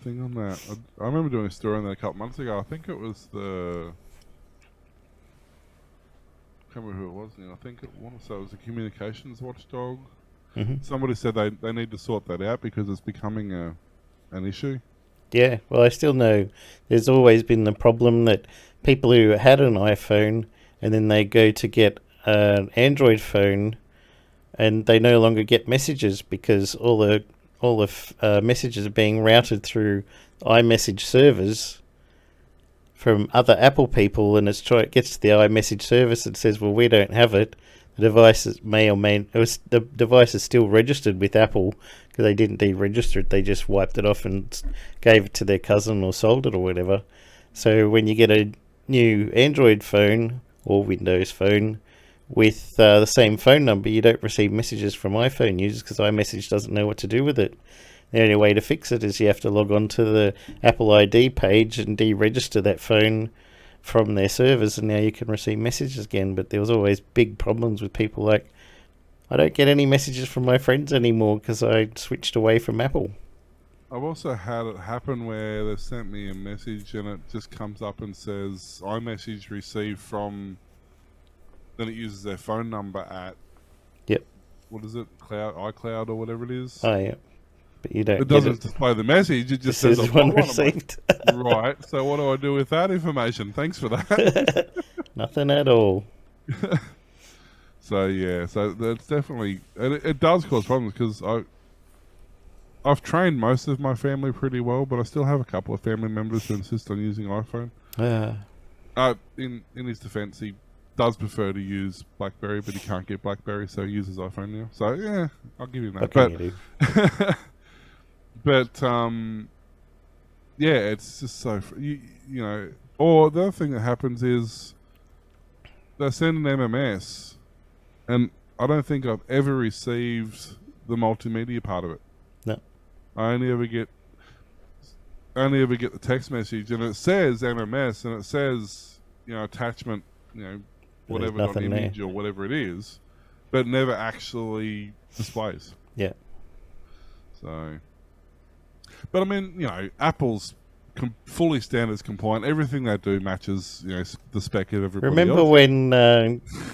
thing on that. I remember doing a story on that a couple months ago. I think it was I can't remember who it was now. I think it was a communications watchdog. Mm-hmm. Somebody said they need to sort that out because it's becoming an issue. Yeah, well, I still know there's always been the problem that people who had an iPhone and then they go to get an Android phone and they no longer get messages because all the messages are being routed through iMessage servers from other Apple people, and it gets to the iMessage service and says, well, we don't have it. The device the device is still registered with Apple because they didn't deregister it. They just wiped it off and gave it to their cousin or sold it or whatever. So when you get a new Android phone or Windows phone with the same phone number, you don't receive messages from iPhone users because iMessage doesn't know what to do with it. The only way to fix it is you have to log on to the Apple ID page and deregister that phone from their servers, and now you can receive messages again. But there was always big problems with people like, I don't get any messages from my friends anymore because I switched away from Apple. I've also had it happen where they've sent me a message and it just comes up and says iMessage received from, then it uses their phone number at, Yep. what is it, iCloud or whatever it is. Oh, yeah. But you don't. It doesn't display the message, it just says one received. Right, so what do I do with that information? Thanks for that. Nothing at all. So yeah, so that's definitely, it does cause problems because I've trained most of my family pretty well, but I still have a couple of family members who insist on using iPhone. In his defense, he does prefer to use BlackBerry, but he can't get BlackBerry, so he uses iPhone now. So yeah, I'll give him that. What can you do? But yeah, it's just so Or the other thing that happens is they send an MMS, and I don't think I've ever received the multimedia part of it. No, I only ever get the text message, and it says MMS, and it says attachment, whatever, not image or whatever it is, but never actually displays. Yeah. So. But I mean, Apple's fully standards compliant. Everything they do matches, the spec of everybody Remember else.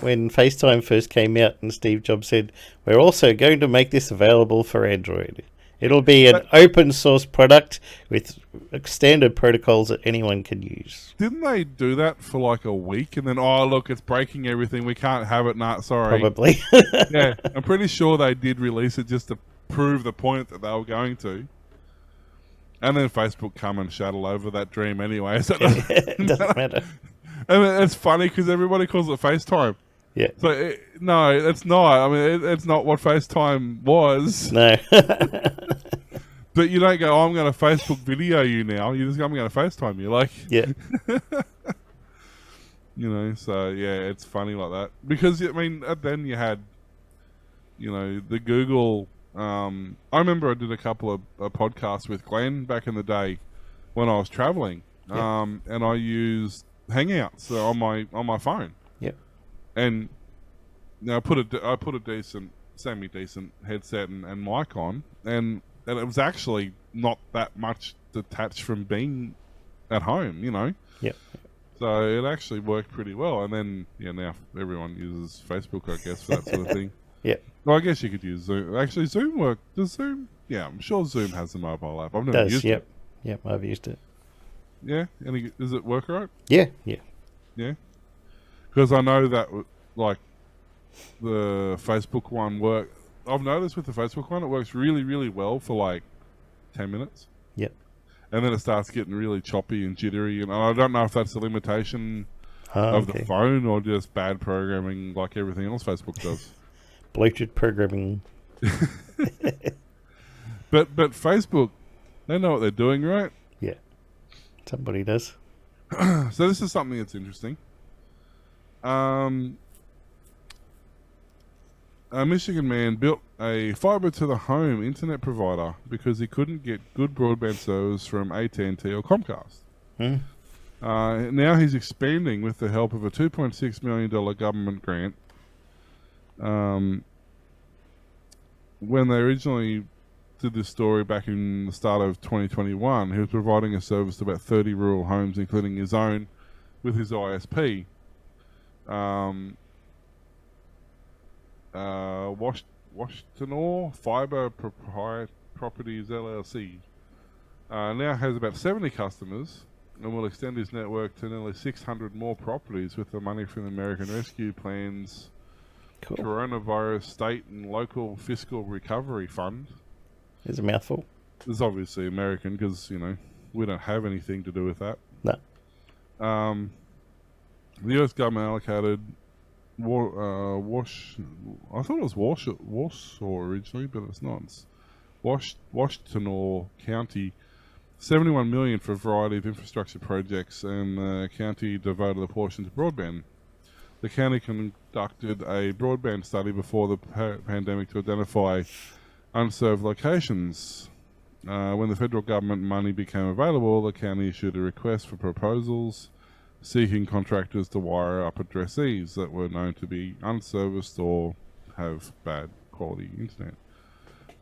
when FaceTime first came out and Steve Jobs said, "We're also going to make this available for Android," It'll be an open source product with standard protocols that anyone can use. Didn't they do that for like a week and then, oh, look, it's breaking everything. We can't have it. Nah, sorry. Probably. Yeah, I'm pretty sure they did release it just to prove the point that they were going to. And then Facebook come and shuttle over that dream anyway. So It doesn't matter. And it's funny because everybody calls it FaceTime. Yeah. So, no, it's not. I mean, it's not what FaceTime was. No. But you don't go, oh, I'm going to Facebook video you now. You just go, I'm going to FaceTime you. Like, Yeah. you know, so yeah, it's funny like that. Because, I mean, then you had, you know, the Google. I remember I did a couple of podcasts with Glenn back in the day when I was traveling. Yeah. And I used Hangouts on my phone. Yep. And you know, I put a decent, semi-decent headset and mic on, and it was actually not that much detached from being at home, you know. Yep. So it actually worked pretty well. And then, yeah, now everyone uses Facebook, I guess, for that sort of thing. Yeah. Well, I guess you could use Zoom. Actually, Zoom work. Does Zoom? Yeah, I'm sure Zoom has a mobile app. I've never used it. Yep, I've used it. Yeah, does it work right? Yeah. Yeah, because I know that like the Facebook one I've noticed with the Facebook one, it works really, really well for like 10 minutes. Yep. And then it starts getting really choppy and jittery, and I don't know if that's a limitation of the phone or just bad programming like everything else Facebook does. Bloated programming. But Facebook, they know what they're doing, right? Yeah. Somebody does. So this is something that's interesting. A Michigan man built a fiber to the home internet provider because he couldn't get good broadband service from AT&T or Comcast. Now he's expanding with the help of a $2.6 million government grant. When they originally did this story back in the start of 2021, he was providing a service to about 30 rural homes, including his own, with his ISP. Washington Fiber Properties LLC now has about 70 customers and will extend his network to nearly 600 more properties with the money from the American Rescue Plan's Coronavirus State and Local Fiscal Recovery Fund. It's a mouthful. It's obviously American because, you know, we don't have anything to do with that. No. The US government allocated I thought it was Warsaw originally, but it's not. It's Washington County, $71 million for a variety of infrastructure projects, and the county devoted a portion to broadband. The county conducted a broadband study before the pandemic to identify unserved locations. When the federal government money became available, the county issued a request for proposals seeking contractors to wire up addressees that were known to be unserviced or have bad quality internet.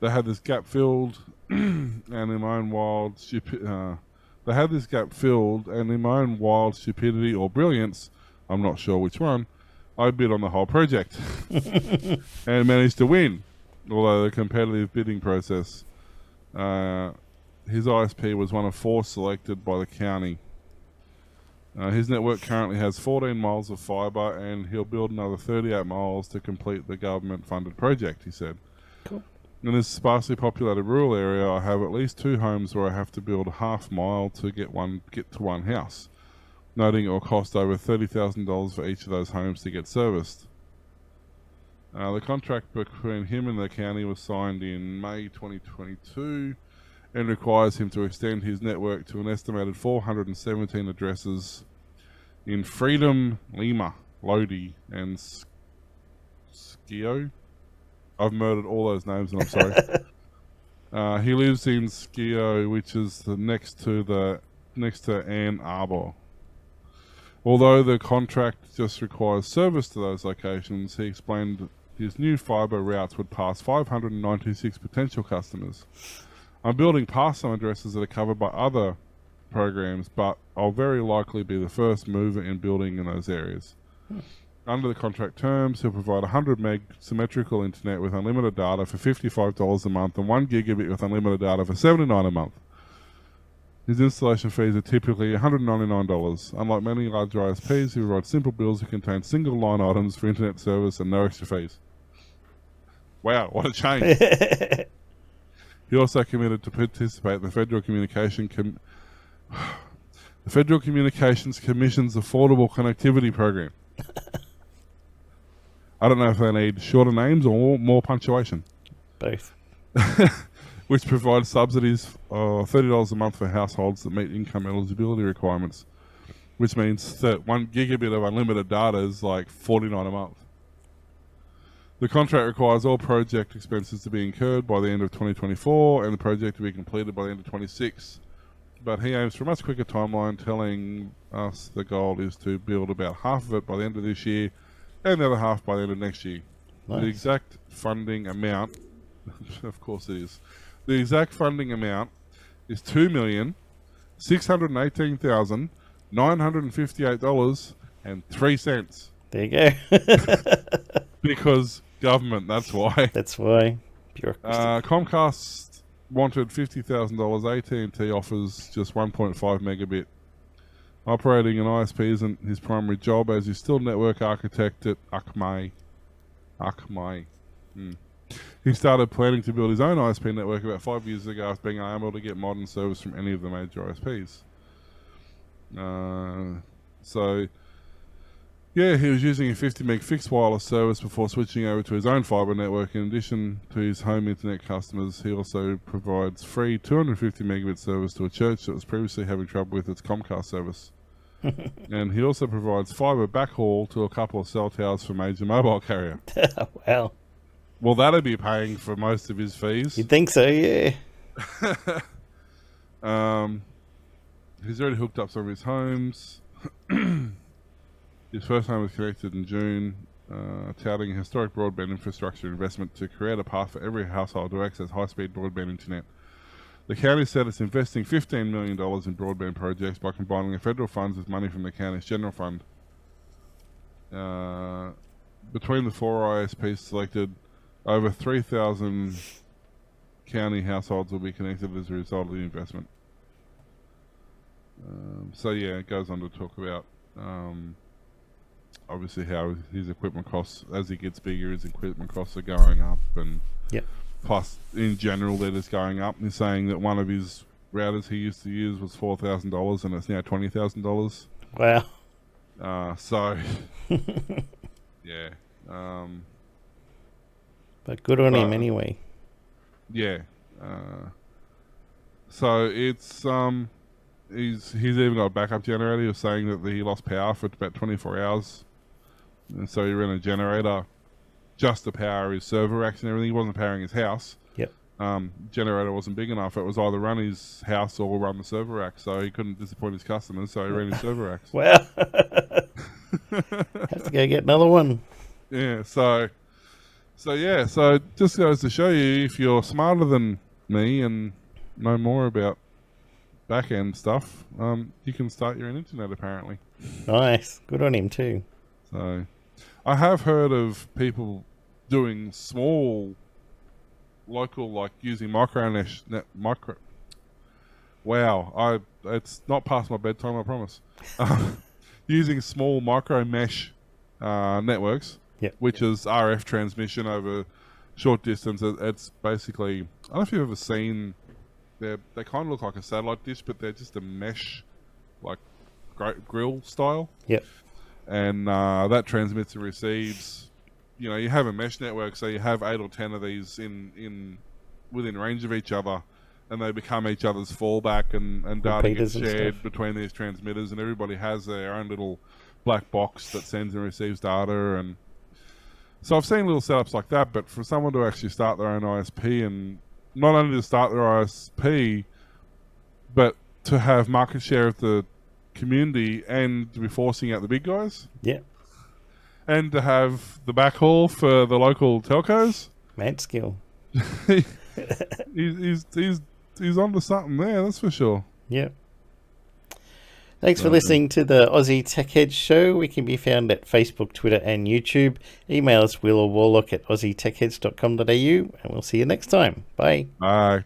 They had this gap filled, and in my own wild stupidity or brilliance, I'm not sure which one, I bid on the whole project and managed to win. Although the competitive bidding process, his ISP was one of 4 selected by the county. His network currently has 14 miles of fibre, and he'll build another 38 miles to complete the government-funded project, he said. Cool. In this sparsely populated rural area, I have at least 2 homes where I have to build a half mile to get to one house, noting it will cost over $30,000 for each of those homes to get serviced. The contract between him and the county was signed in May 2022 and requires him to extend his network to an estimated 417 addresses in Freedom, Lima, Lodi, and Skio. I've murdered all those names, and I'm sorry. He lives in Skio, which is next to Ann Arbor. Although the contract just requires service to those locations, he explained his new fibre routes would pass 596 potential customers. I'm building past some addresses that are covered by other programs, but I'll very likely be the first mover in building in those areas. Under the contract terms, he'll provide 100 meg symmetrical internet with unlimited data for $55 a month and 1 gigabit with unlimited data for $79 a month. His installation fees are typically $199. Unlike many large ISPs, he provides simple bills that contain single line items for internet service and no extra fees. Wow, what a change. He also committed to participate in the Federal Communications Commission's Affordable Connectivity Program. I don't know if they need shorter names or more punctuation. Both. Which provides subsidies of $30 a month for households that meet income eligibility requirements, which means that 1 gigabit of unlimited data is like $49 a month. The contract requires all project expenses to be incurred by the end of 2024 and the project to be completed by the end of 26. But he aims for a much quicker timeline, telling us the goal is to build about half of it by the end of this year and the other half by the end of next year. Nice. The exact funding amount, of course it is, the exact funding amount is $2,618,958.03. There you go. Because government, that's why. That's why. Bureaucracy. Comcast wanted $50,000. AT&T offers just 1.5 megabit. Operating an ISP isn't his primary job, as he's still network architect at Akamai. He started planning to build his own ISP network about 5 years ago after being unable to get modern service from any of the major ISPs. Yeah, he was using a 50 meg fixed wireless service before switching over to his own fiber network. In addition to his home internet customers, he also provides free 250 megabit service to a church that was previously having trouble with its Comcast service. And he also provides fiber backhaul to a couple of cell towers for major mobile carrier. Wow. Well, that'd be paying for most of his fees. You'd think so, yeah. He's already hooked up some of his homes. His first home was connected in June, touting historic broadband infrastructure investment to create a path for every household to access high-speed broadband internet. The county said it's investing $15 million in broadband projects by combining the federal funds with money from the county's general fund. Between the 4 ISPs selected, over 3,000 county households will be connected as a result of the investment. So yeah, it goes on to talk about obviously how his equipment costs, as he gets bigger, his equipment costs are going up, and Yep. plus in general they're just going up. He's saying that one of his routers he used to use was $4,000 and it's now $20,000. Wow. So yeah, But good on him anyway. yeah. So it's he's even got a backup generator. He was saying that he lost power for about 24 hours, and so he ran a generator just to power his server racks and everything. He wasn't powering his house. Yep. Generator wasn't big enough. It was either run his house or run the server rack, so he couldn't disappoint his customers, so he ran his server racks. Wow. Have to go get another one. Yeah, so it just goes to show you, if you're smarter than me and know more about back-end stuff, you can start your own internet, apparently. Nice. Good on him too. So I have heard of people doing small local, like using micro. Wow, it's not past my bedtime, I promise. Using small micro mesh networks, Yep. which is RF transmission over short distance. It's basically, I don't know if you've ever seen, they kind of look like a satellite dish, but they're just a mesh, like grill style. Yep. And that transmits and receives. You know, you have a mesh network, so you have 8 or 10 of these within range of each other, and they become each other's fallback, and data gets Repeaters and shared stuff. between these transmitters, and everybody has their own little black box that sends and receives data. And so I've seen little setups like that, but for someone to actually start their own ISP, and not only to start their ISP, but to have market share of the community and to be forcing out the big guys, Yep. and to have the backhaul for the local telcos, Mad skill. he's onto something there, that's for sure. Yep. Thanks for listening to the Aussie Tech Heads show. We can be found at Facebook, Twitter, and YouTube. Email us, willorwarlock@aussietechheads.com.au, and we'll see you next time. Bye. Bye.